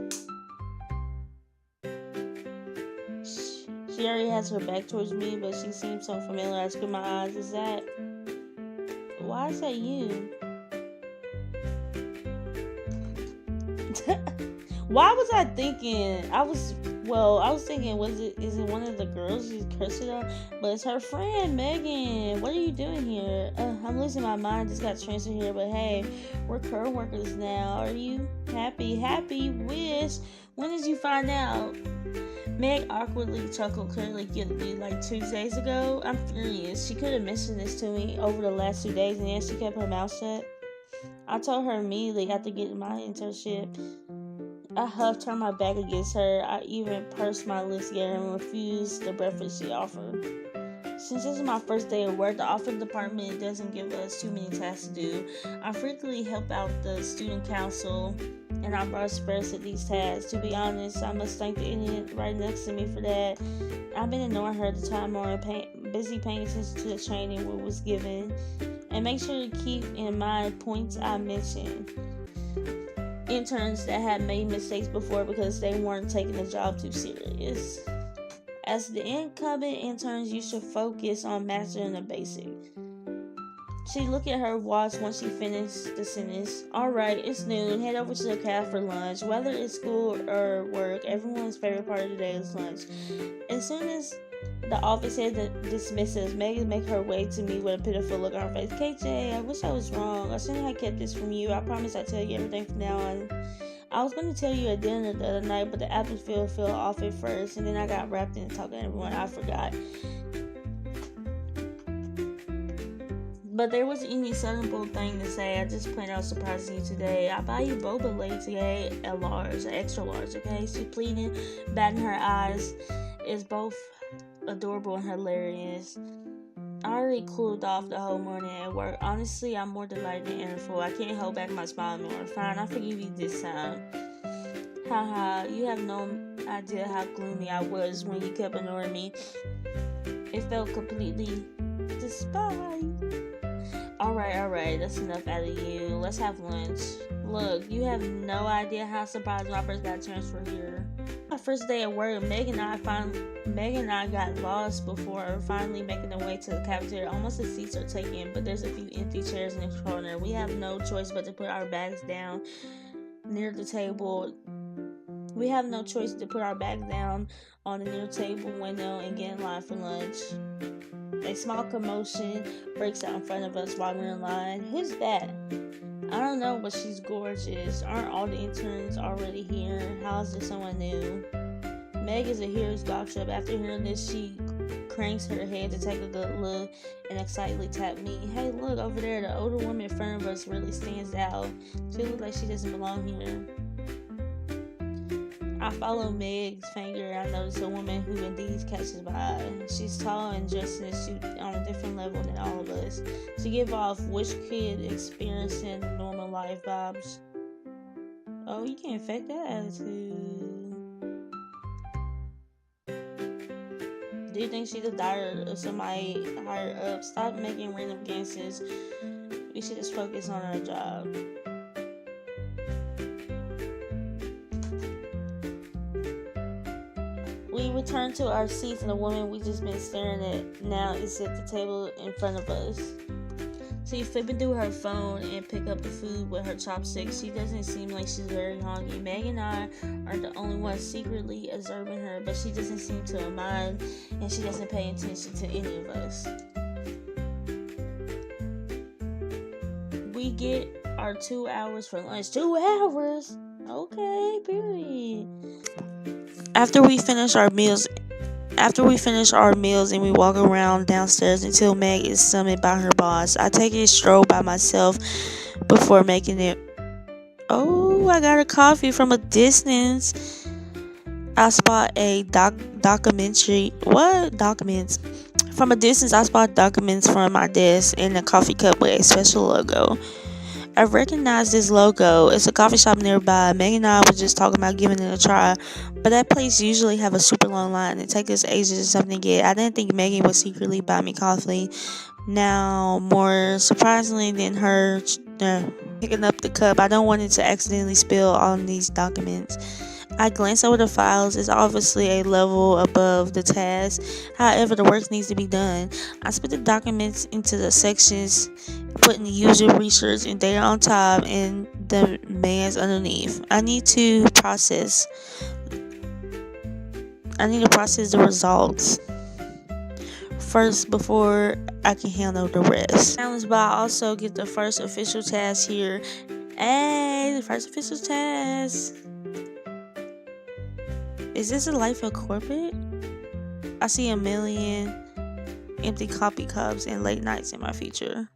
She already has her back towards me, but she seems so familiar. I screw my eyes. Why is that you? Why was I thinking? I was thinking, is it one of the girls she's cursing on? But it's her friend, Megan. What are you doing here? I'm losing my mind. Just got transferred here, but hey, we're co-workers now. Are you happy? Happy? Wish. When did you find out? Meg awkwardly chuckled, clearly guilty, like 2 days ago. I'm furious. She could have mentioned this to me over the last 2 days, and yet she kept her mouth shut. I told her immediately after getting my internship. I huffed, turned my back against her. I even pursed my lips together and refused the breakfast she offered. Since this is my first day of work, the office department doesn't give us too many tasks to do. I frequently help out the student council, and I brought spreads to these tasks. To be honest, I must thank the idiot right next to me for that. I've been ignoring her the time more and busy paying attention to the training what was given. And make sure to keep in mind points I mentioned. Interns that had made mistakes before because they weren't taking the job too serious. As the incoming interns, you should focus on mastering the basic. She looked at her watch once she finished the sentence. Alright, it's noon. Head over to the cafe for lunch. Whether it's school or work, everyone's favorite part of the day is lunch. As soon as The office head dismisses. Megan make her way to me with a pitiful look on her face. KJ, I wish I was wrong. I shouldn't have kept this from you. I promise I'll tell you everything from now on. I was going to tell you at dinner the other night, but the atmosphere fell off at first, and then I got wrapped in talking to everyone. I forgot. But there wasn't any sudden thing to say. I just planned out surprising you today. I buy you boba later today, a large, an extra large, okay? She's pleading, batting her eyes. It's both adorable and hilarious. I already cooled off the whole morning at work. Honestly, I'm more delighted than ever. I can't hold back my smile anymore. Fine, I forgive you this time. Haha, you have no idea how gloomy I was when you kept ignoring me. It felt completely despised. Alright, that's enough out of you. Let's have lunch. Look, you have no idea how surprised when I first got transferred here. My first day at work, Megan and I got lost before finally making our way to the cafeteria. Almost the seats are taken, but there's a few empty chairs in the corner. We have no choice but to put our bags down near the table. We have no choice to put our bags down on the near table window and get in line for lunch. A small commotion breaks out in front of us while we're in line. Who's that? I don't know, but she's gorgeous. Aren't all the interns already here? How is there someone new? Meg is a hero's dog. After hearing this, she cranks her head to take a good look and excitedly tap me. Hey, look over there. The older woman in front of us really stands out. She looks like she doesn't belong here. I follow Meg's finger and I notice a woman who indeed catches my eye. She's tall and dressed in a suit on a different level than all of us. She gives off wish kid experiencing normal life vibes. Oh, you can't fake that attitude. Do you think she's the daughter of somebody higher up? Stop making random guesses. We should just focus on our job. We return to our seats and the woman we just been staring at now is at the table in front of us. She's flipping through her phone and pick up the food with her chopsticks. She doesn't seem like she's very hungry. Meg and I are the only ones secretly observing her, but she doesn't seem to mind and she doesn't pay attention to any of us. We get our 2 hours for lunch. 2 hours? Okay, period. After we finish our meals and we walk around downstairs until Meg is summoned by her boss, I take a stroll by myself before making it. Oh, I got a coffee from a distance. I spot a documentary. What? Documents. From a distance, I spot documents from my desk and a coffee cup with a special logo. I recognize this logo. It's a coffee shop nearby. Megan and I were just talking about giving it a try, but that place usually have a super long line. It takes us ages or something to get. I didn't think Megan would secretly buy me coffee. Now, more surprisingly than her picking up the cup, I don't want it to accidentally spill on these documents. I glance over the files. It's obviously a level above the task. However, the work needs to be done. I split the documents into the sections, putting the user research and data on top and the demands underneath. I need to process the results first before I can handle the rest. Challenged by I also get the first official task here. Hey, the first official task. Is this a life of corporate? I see a million empty coffee cups and late nights in my future.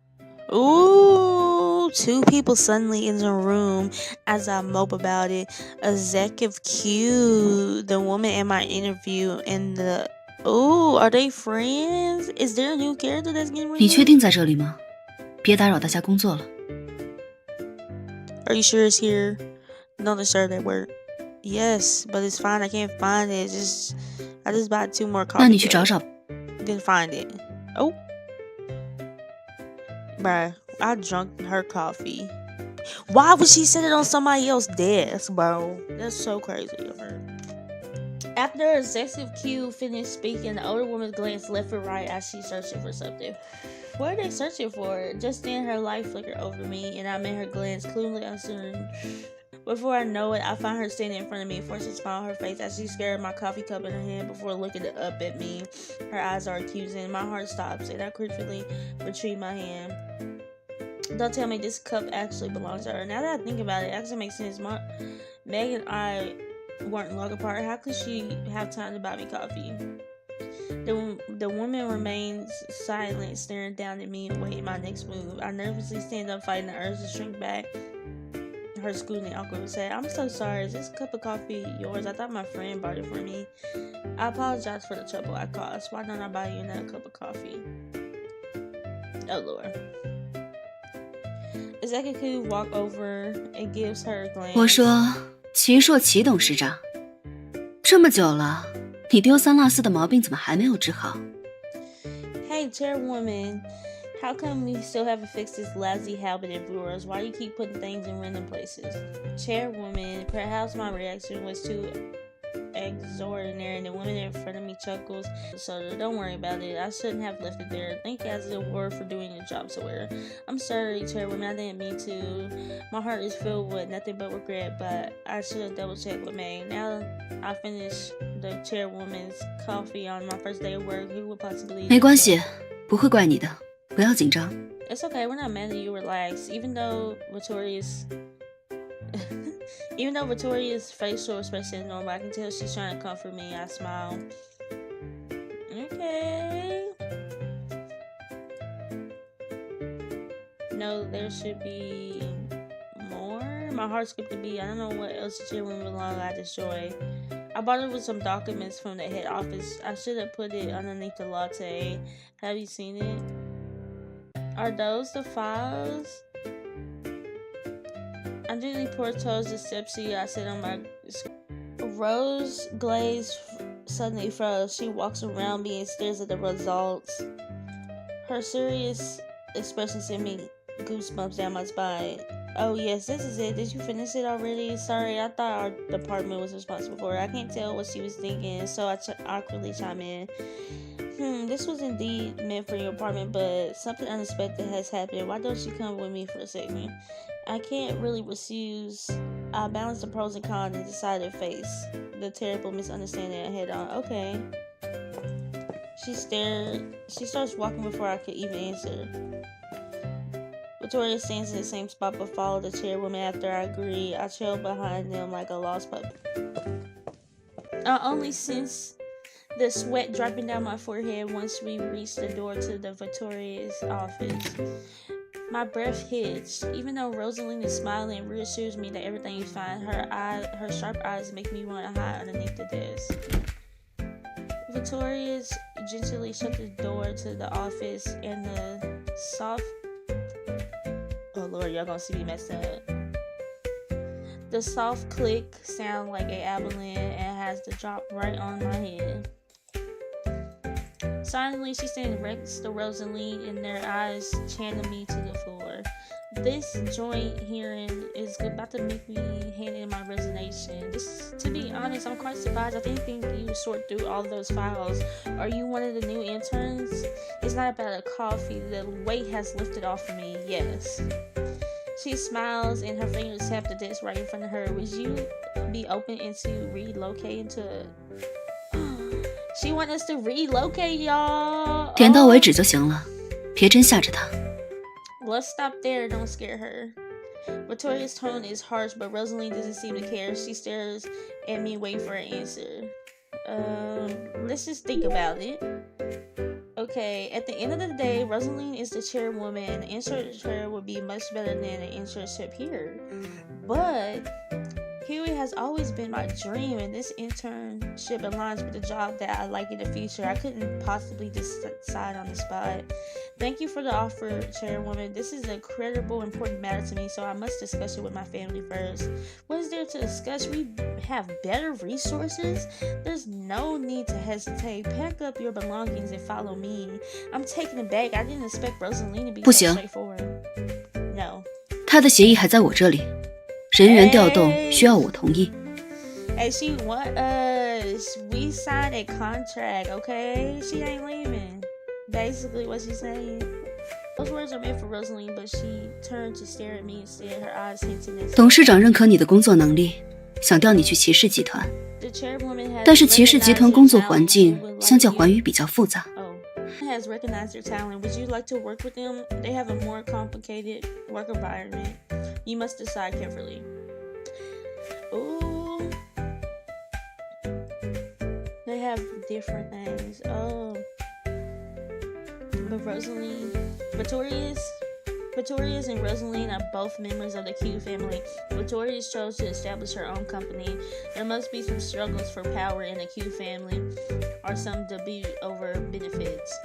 Ooh, 2 people suddenly in the room as I mope about it. Executive Q, the woman in my interview, and the... Ooh, are they friends? Is there a new character that's getting ready? 你确定在这里吗？别打扰大家工作了。 Are you sure it's here? Don't disturb that word. Yes, but it's fine. I can't find it. I just bought 2 more coffee. 那你去找找。 Didn't find it. Oh. Bruh, I drunk her coffee. Why would she set it on somebody else's desk, bro? That's so crazy of her. After Executive Q finished speaking, the older woman glanced left and right as she's searching for something. What are they searching for? Just then her light flickered over me, and I made her glance cluelessly uncertain. Before I know it, I find her standing in front of me, forcing a smile on her face as she stared at my coffee cup in her hand before looking up at me. Her eyes are accusing. My heart stops, and I quickly retrieve my hand. Don't tell me this cup actually belongs to her. Now that I think about it, it actually makes sense. Meg and I weren't long apart. How could she have time to buy me coffee? The woman remains silent, staring down at me and waiting my next move. I nervously stand up, fighting the urge to shrink back. Her scooting uncle would say, "I'm so sorry. Is this cup of coffee yours? I thought my friend bought it for me. I apologize for the trouble I caused. Why don't I buy you another cup of coffee?" Oh, Lord. Executive walk over and gives her a glance. 我说，齐硕齐董事长，这么久了，你丢三落四的毛病怎么还没有治好？ Hey, chairwoman, how come we still haven't fixed this lousy habit of yours? Why do you keep putting things in random places? Chairwoman, perhaps my reaction was too extraordinary, and the woman in front of me chuckles. So don't worry about it. I shouldn't have left it there. Thank you as a word for doing your job so well. I'm sorry, chairwoman. I didn't mean to. My heart is filled with nothing but regret, but I should have double checked with May. Now I finished the chairwoman's coffee on my first day of work. Who would possibly? 没关系，不会怪你的，不要紧张。 It's okay. We're not mad at you. Relax. Even though Victoria's facial expression is normal, I can tell she's trying to comfort me. I smile. Okay. No, there should be more. My heart skipped a beat. I don't know what else the chairwoman belonged. I destroyed. I bought it with some documents from the head office. I should have put it underneath the latte. Have you seen it? Are those the files? I usually pour toast to Sepsi. I sit on my rose glaze suddenly froze. She walks around me and stares at the results. Her serious expression sent me goosebumps down my spine. Oh yes, this is it. Did you finish it already? Sorry, I thought our department was responsible for it. I can't tell what she was thinking, so I awkwardly chime in. This was indeed meant for your apartment, but something unexpected has happened. Why don't you come with me for a second? I can't really refuse. I balanced the pros and cons and decided to face the terrible misunderstanding head on. Okay. She starts walking before I could even answer. Victoria stands in the same spot but followed the chairwoman after I agree. I trail behind them like a lost puppy. I only sense the sweat dropping down my forehead once we reach the door to the Victoria's office. My breath hitched. Even though Rosaline is smiling and reassures me that everything is fine, her sharp eyes make me want to hide underneath the desk. Victoria's gently shut the door to the office, and the soft... Oh Lord, y'all gonna see me messed up. The soft click sound like a avalanche and has to drop right on my head. Silently, she stands next to Rosaline, and their eyes channel me to the floor. This joint hearing is about to make me hand in my resignation. To be honest, I'm quite surprised. I didn't think you sort through all those files. Are you one of the new interns? It's not about a coffee. The weight has lifted off of me. Yes. She smiles and her fingers tap the desk right in front of her. Would you be open into relocating to... She wants us to relocate, y'all. 点到为止就行了，别真吓着她。 Let's stop there. Don't scare her. Victoria's tone is harsh, but Rosaline doesn't seem to care. She stares at me, waiting for an answer. Let's just think about it. Okay, at the end of the day, Rosaline is the chairwoman, and the internship would be much better than an internship here. But Huey has always been my dream, and this internship aligns with the job that I like in the future. I couldn't possibly decide on the spot. Thank you for the offer, chairwoman. This is an incredible, important matter to me, so I must discuss it with my family first. What is there to discuss? We have better resources. There's no need to hesitate. Pack up your belongings and follow me. I'm taken aback. I didn't expect Rosaline to be so straightforward. No. 她的协议还在我这里，人员调动需要我同意。 Hey, she want us. We signed a contract, okay? She ain't leaving. Basically what she's saying. Those words are meant for Rosaline, but she turned to stare at me instead, her eyes hinting at 董事长认可你的工作能力，想调你去骑士集团， the chairwoman has 但是骑士集团 recognized 工 your 作环 talent. 境 Would 相 like 较 you- 环宇比较复杂。 Oh. Has recognized your talent. Would you like to work with them? They have a more complicated work environment. You must decide carefully. Ooh. They have different things. Oh. But Victorious and Rosaline are both members of the Q family. Victorious chose to establish her own company. There must be some struggles for power in the Q family, or some debate over benefits.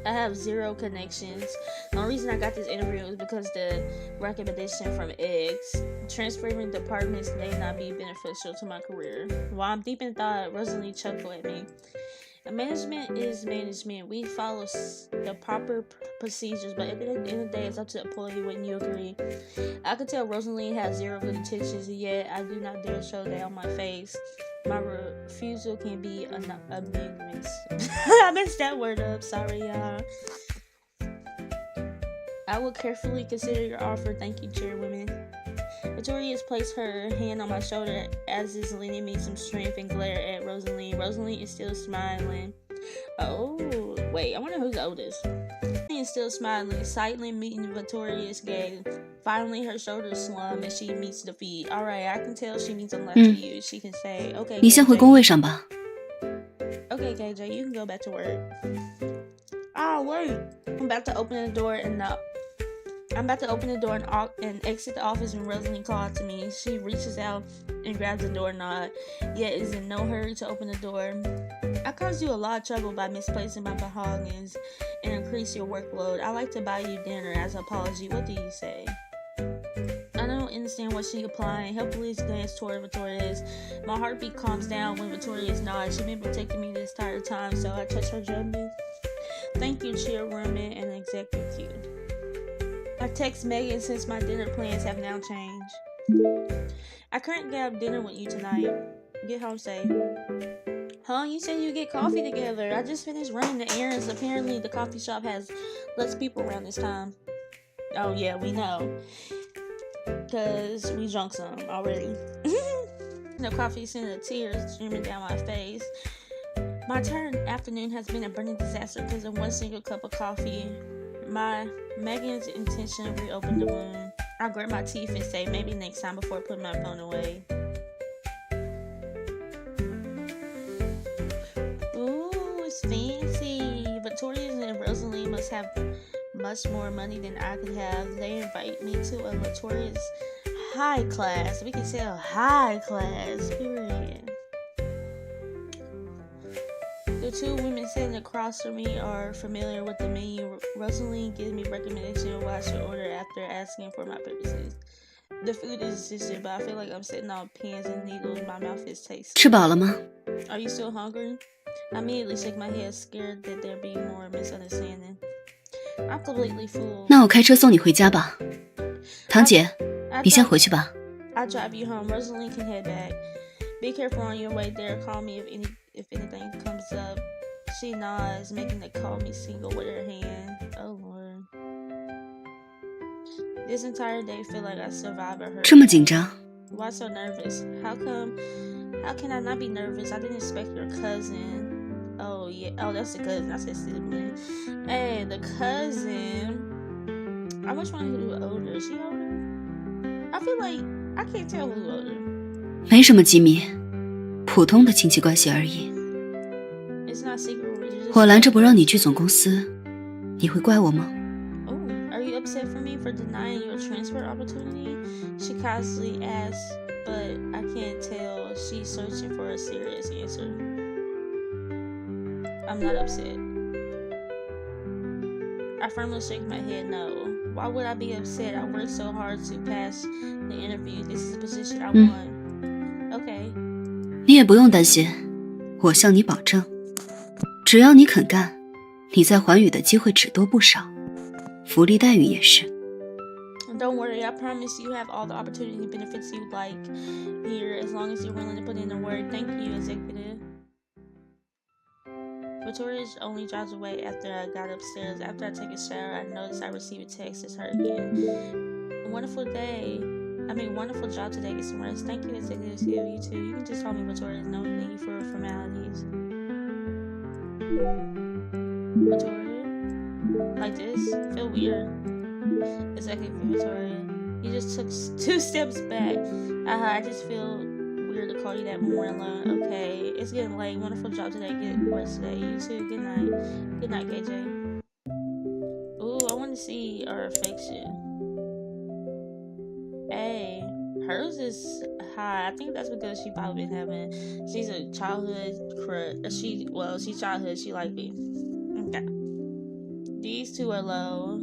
I have zero connections. The only reason I got this interview was because the recommendation from Eggs. Transferring departments may not be beneficial to my career. While I'm deep in thought, Rosalie chuckled at me. Management is management. We follow the proper procedures, but at the end of the day, it's up to the employee. Wouldn't you agree? I could tell Rosaline has zero good intentions, yet I do not dare show that on my face. My refusal can be ambiguous. I messed that word up. Sorry, y'all. I will carefully consider your offer. Thank you, Chairwoman. Victoria has placed her hand on my shoulder as is lending me some strength and glare at Rosaline. Rosaline is still smiling. Oh, wait, I wonder who's the oldest. Rosaline is still smiling, silently meeting Victoria's gaze. Finally, her shoulders slump as she meets defeat. Alright, I can tell she means a lot to you. She can say, okay, 你先回工位上吧。 Okay, KJ, you can go back to work. Oh, wait. I'm about to open the door and exit the office when Rosaline called to me. She reaches out and grabs the doorknob, yet is in no hurry to open the door. I caused you a lot of trouble by misplacing my beholdings and increase your workload. I like to buy you dinner as an apology. What do you say? I don't understand what she applying. Helpfully glance toward Victoria's. My heartbeat calms down when Victoria's nods. She's been protecting me this entire time, so I touch her gently. Thank you, Chairwoman and Executive. I text Megan since my dinner plans have now changed. I couldn't have dinner with you tonight. Get home safe. Huh? You said you get coffee together. I just finished running the errands. Apparently the coffee shop has less people around this time. Oh yeah, we know. Cause we drunk some already. The coffee sent a tear streaming down my face. My entire afternoon has been a burning disaster because of one single cup of coffee. Megan's intention reopened the room. I grit my teeth and say maybe next time before putting my phone away. Ooh, it's fancy. Victoria and Rosalie must have much more money than I could have. They invite me to a Victoria's high class. We can sell high class, period. The two women sitting across from me are familiar with the menu. Rosaline gives me recommendation of what I should order after asking for my purposes. The food is delicious, but I feel like I'm sitting on pins and needles. My mouth is tasty. 吃饱了吗？ Are you still hungry? I immediately shake my head, scared that there be more misunderstanding. I'm completely full. 那我开车送你回家吧。堂姐，你先回去吧。 I'll drive you home. Rosaline can head back. Be careful on your way there. Call me if anything comes up. She nods, making the call me single with her hand. Oh Lord. This entire day feel like I survived a hurt. 这么紧张？ Why so nervous? How can I not be nervous? I didn't expect your cousin. Oh yeah. Oh, that's the cousin. I said sibling. Hey, the cousin. I wish one who was older. Is she older? I feel like I can't tell who's older. 没什么机密，普通的亲戚关系而已。 It's not secret religious. 我拦着不让你去总公司，你会怪我吗？ Oh, are you upset for me for denying your transfer opportunity? She casually asks, but I can't tell. She's searching for a serious answer. I'm not upset. I firmly shake my head no. Why would I be upset? I worked so hard to pass the interview. This is the position I want. Okay. 你也不用担心，我向你保证，只要你肯干，你在环宇的机会只多不少，福利待遇也是。 Don't worry, I promise you have all the opportunity and benefits you like here as long as you're willing to put in the work. Thank you, executive. Victoria only drives away after I got upstairs. After I take a shower, I notice I receive a text. It's her again. Wonderful day. Wonderful job today. Get some rest. Thank you, Executive Hill. You too. You can just call me Victoria. No need for formalities. Victoria? Like this? Feel weird. Executive Victoria. You just took 2 steps back. I just feel weird to call you that when we're alone. Okay. It's getting late. Wonderful job today. Get rest today. You too. Good night. Good night, KJ. Ooh, I want to see our affection. Hey, hers is high. I think that's because she probably been having. She's a childhood crush. She's childhood. She like me. Okay. These two are low.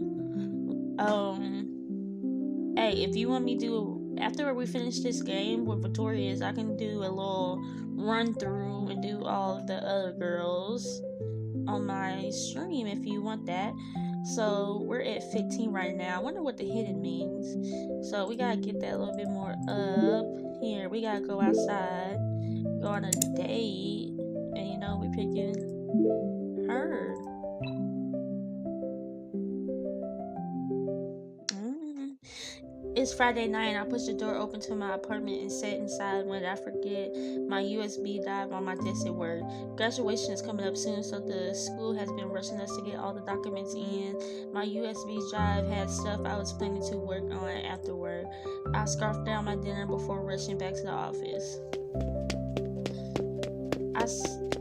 Hey, if you want me to after we finish this game with Victoria's, I can do a little run through and do all of the other girls on my stream if you want that. So we're at 15 right now. I wonder what the hidden means. So we gotta get that a little bit more up. Here, we gotta go outside, go on a date, and we picking her. It's Friday night and I push the door open to my apartment and sit inside when I forget my USB drive on my desk at work. Graduation is coming up soon, so the school has been rushing us to get all the documents in. My USB drive had stuff I was planning to work on after work. I scarfed down my dinner before rushing back to the office.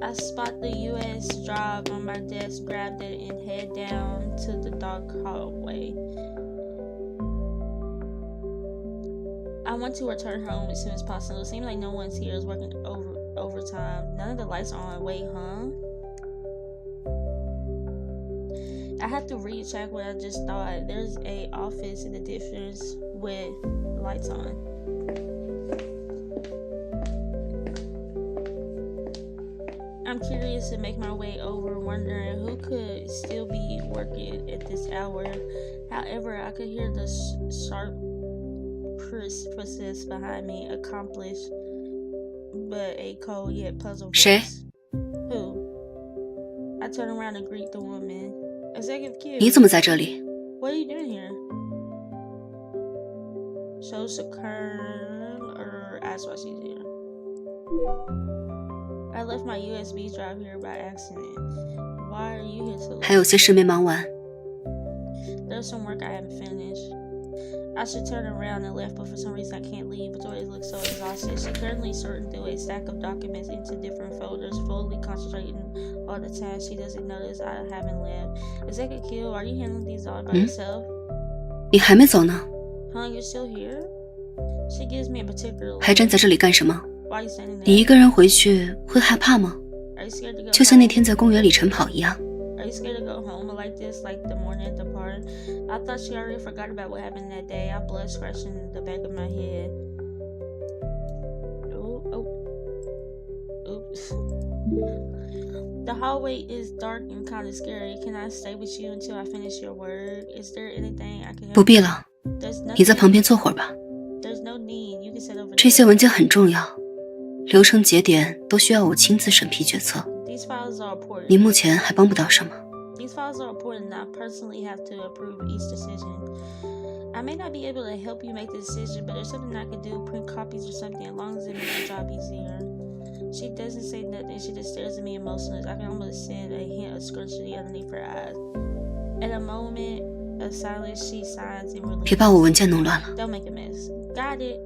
I spot the US drive on my desk, grabbed it, and head down to the dark hallway. I want to return home as soon as possible. It seems like no one's here is working overtime. None of the lights are on. Wait, huh? I have to recheck what I just thought. There's a office in the difference with lights on. I'm curious to make my way over, wondering who could still be working at this hour. However, I could hear the sharp process behind me, accomplished but a cold yet puzzled voice. Who? I turn around and greet the woman. Executive Q. 你怎么在这里? What are you doing here? Shows the kern or asks why she's here. I left my USB drive here by accident. Why are you here so late? 还有些事没忙完. There's some work I haven't finished. I should turn around and left, but for some reason I can't leave. Victoria looks so exhausted. She's currently sorting through a stack of documents into different folders, fully concentrating on the tasks. She doesn't notice I haven't left. Executive Q, are you handling these all by yourself? 你还没走呢? Huh, you're still here? She gives me a particular look. 还站在这里干什么? Why are you standing there? 你一个人回去会害怕吗? Are you scared to go 就像那 home? 天在公园里晨跑一样。 Are you scared to go home like this, like the morning at the park? I thought she already forgot about what happened that day. I blood scratching the back of my head. Oops. The hallway is dark and kind of scary. Can I stay with you until I finish your work? Is there anything I can help? 不必了， There's 你在旁边 nothing. 坐会儿吧。 There's no need. You can sit over 这些 there. 文件很重要，流程节点都需要我亲自审批决策。 These files are important. 你目前还帮不到什么。 These files are important and I personally have to approve each decision. I may not be able to help you make the decision, but there's something I can do, print copies or something, as long as it makes your job easier. She doesn't say nothing. She just stares at me emotionless. I can almost sense a hint of scrutiny underneath her eyes. At a moment of silence, she signs in relief. 别把我文件弄乱了。 Don't make a mess. Got it.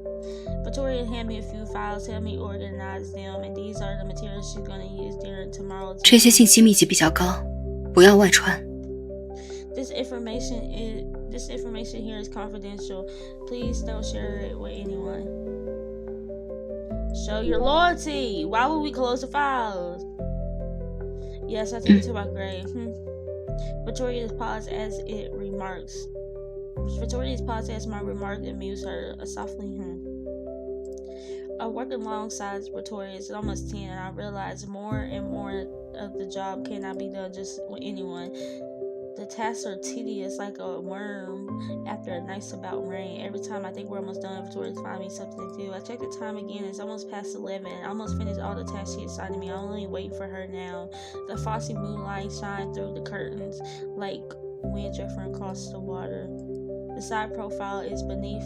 Victoria handed me a few files, helped me organize them, and these are the materials she's going to use during tomorrow's. 这些信息密集比较高，不要外传。 This information here is confidential. Please don't share it with anyone. Show your loyalty. Why would we close the files? Yes, I take it to my grave. Victoria's pause as my remark amused her softly. I work alongside Victoria. It's almost 10 and I realize more and more of the job cannot be done just with anyone. The tasks are tedious like a worm after a nice about rain. Every time I think we're almost done, Victoria's find me something to do. I check the time again. It's almost past 11. I almost finished all the tasks she assigned me. I'm only waiting for her now. The frosty moonlight shines through the curtains like wind drifting across the water. The side profile is beneath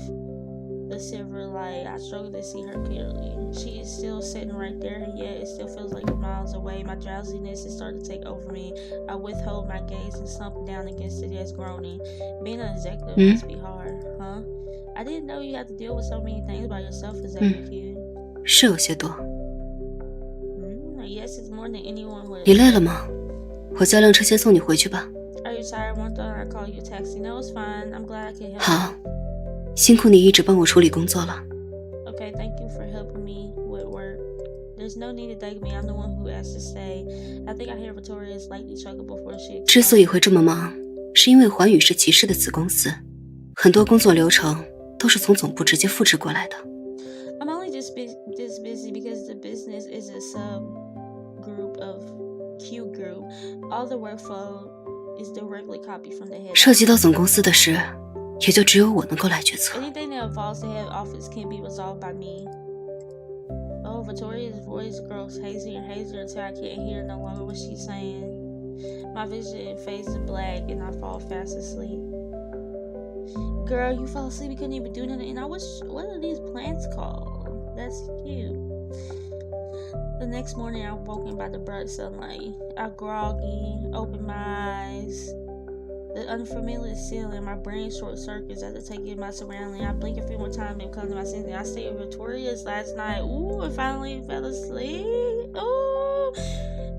the silver light. I struggle to see her clearly. She is still sitting right there, and yet it still feels like miles away. My drowsiness is starting to take over me. I withhold my gaze and slump down against the desk, groaning. Being an executive must be hard, huh? I didn't know you had to deal with so many things by yourself, executive. 是有些多。Yes, it's more than anyone would. 你累了吗？我叫辆车先送你回去吧。Are you tired? One thought I call you a taxi. No, it's fine. I'm glad I can help. 好，辛苦你一直帮我处理工作了。Okay, thank you for helping me with work. There's no need to thank me. I'm the one who asked to stay. I think I hear Victoria slightly chuckle before she. 之所以会这么忙，是因为环宇是骑士的子公司，很多工作流程都是从总部直接复制过来的。I'm only just busy because the business is a subgroup of Q group. All the workflow is directly copied from the head. 涉及到总公司的事，也就只有我能够来决策。 Anything that involves the head office can be resolved by me. Oh, Victoria's voice grows hazier and hazier until I can't hear no longer what she's saying. My vision fades to black and I fall fast asleep. Girl, you fell asleep, you couldn't even do nothing. And I wish, what are these plants called? That's cute. The next morning, I'm woken by the bright sunlight. I groggy, open my eyes. The unfamiliar ceiling, my brain short circuits after taking my surrounding. I blink a few more times and come to my senses. I stayed with Victoria's last night. Ooh, I finally fell asleep. Ooh,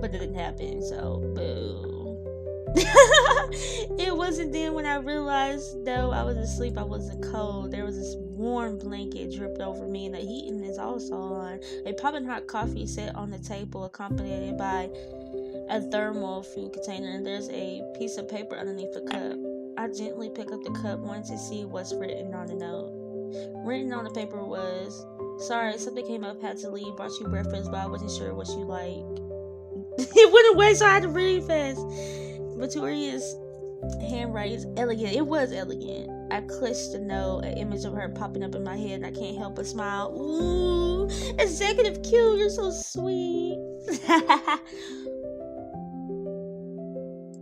but it didn't happen, so boo. It wasn't then when I realized, though I was asleep, I wasn't cold. There was this warm blanket dripped over me, and the heating is also on. A popping hot coffee set on the table, accompanied by a thermal food container, and there's a piece of paper underneath the cup. I gently pick up the cup, wanting to see what's written on the note. Written on the paper was, sorry, something came up, had to leave, brought you breakfast, but I wasn't sure what you like. It went away, so I had to read fast. Victoria's handwriting is elegant. It was elegant. I clutched the note, an image of her popping up in my head, and I can't help but smile. Ooh, Executive Q, you're so sweet.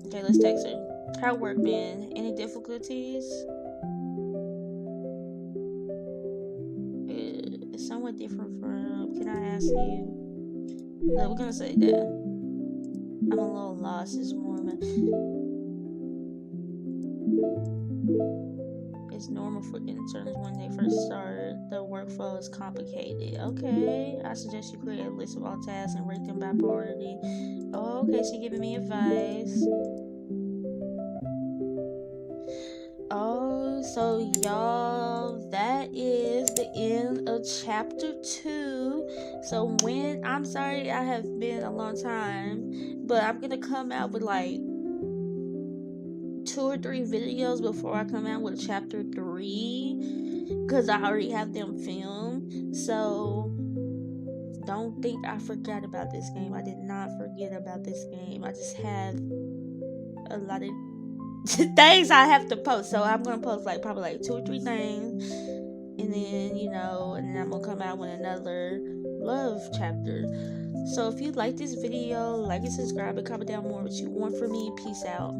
Okay, let's text her. How work been? Any difficulties? It's somewhat different from, can I ask you? No, we're gonna say that. I'm a little lost this morning. It's normal for interns when they first start. The workflow is complicated. Okay, I suggest you create a list of all tasks and rate them by priority. Oh, okay, she's giving me advice. Oh, so y'all, that is the end of chapter 2. So I'm sorry I have been a long time, but I'm gonna come out with like 2 or 3 videos before I come out with chapter 3, because I already have them filmed. So don't think I forgot about this game. I did not forget about this game. I just have a lot of things I have to post. So I'm gonna post like probably like 2 or 3 things, and then and then I'm gonna come out with another love chapter. So if you like this video, like and subscribe and comment down more what you want from me. Peace out.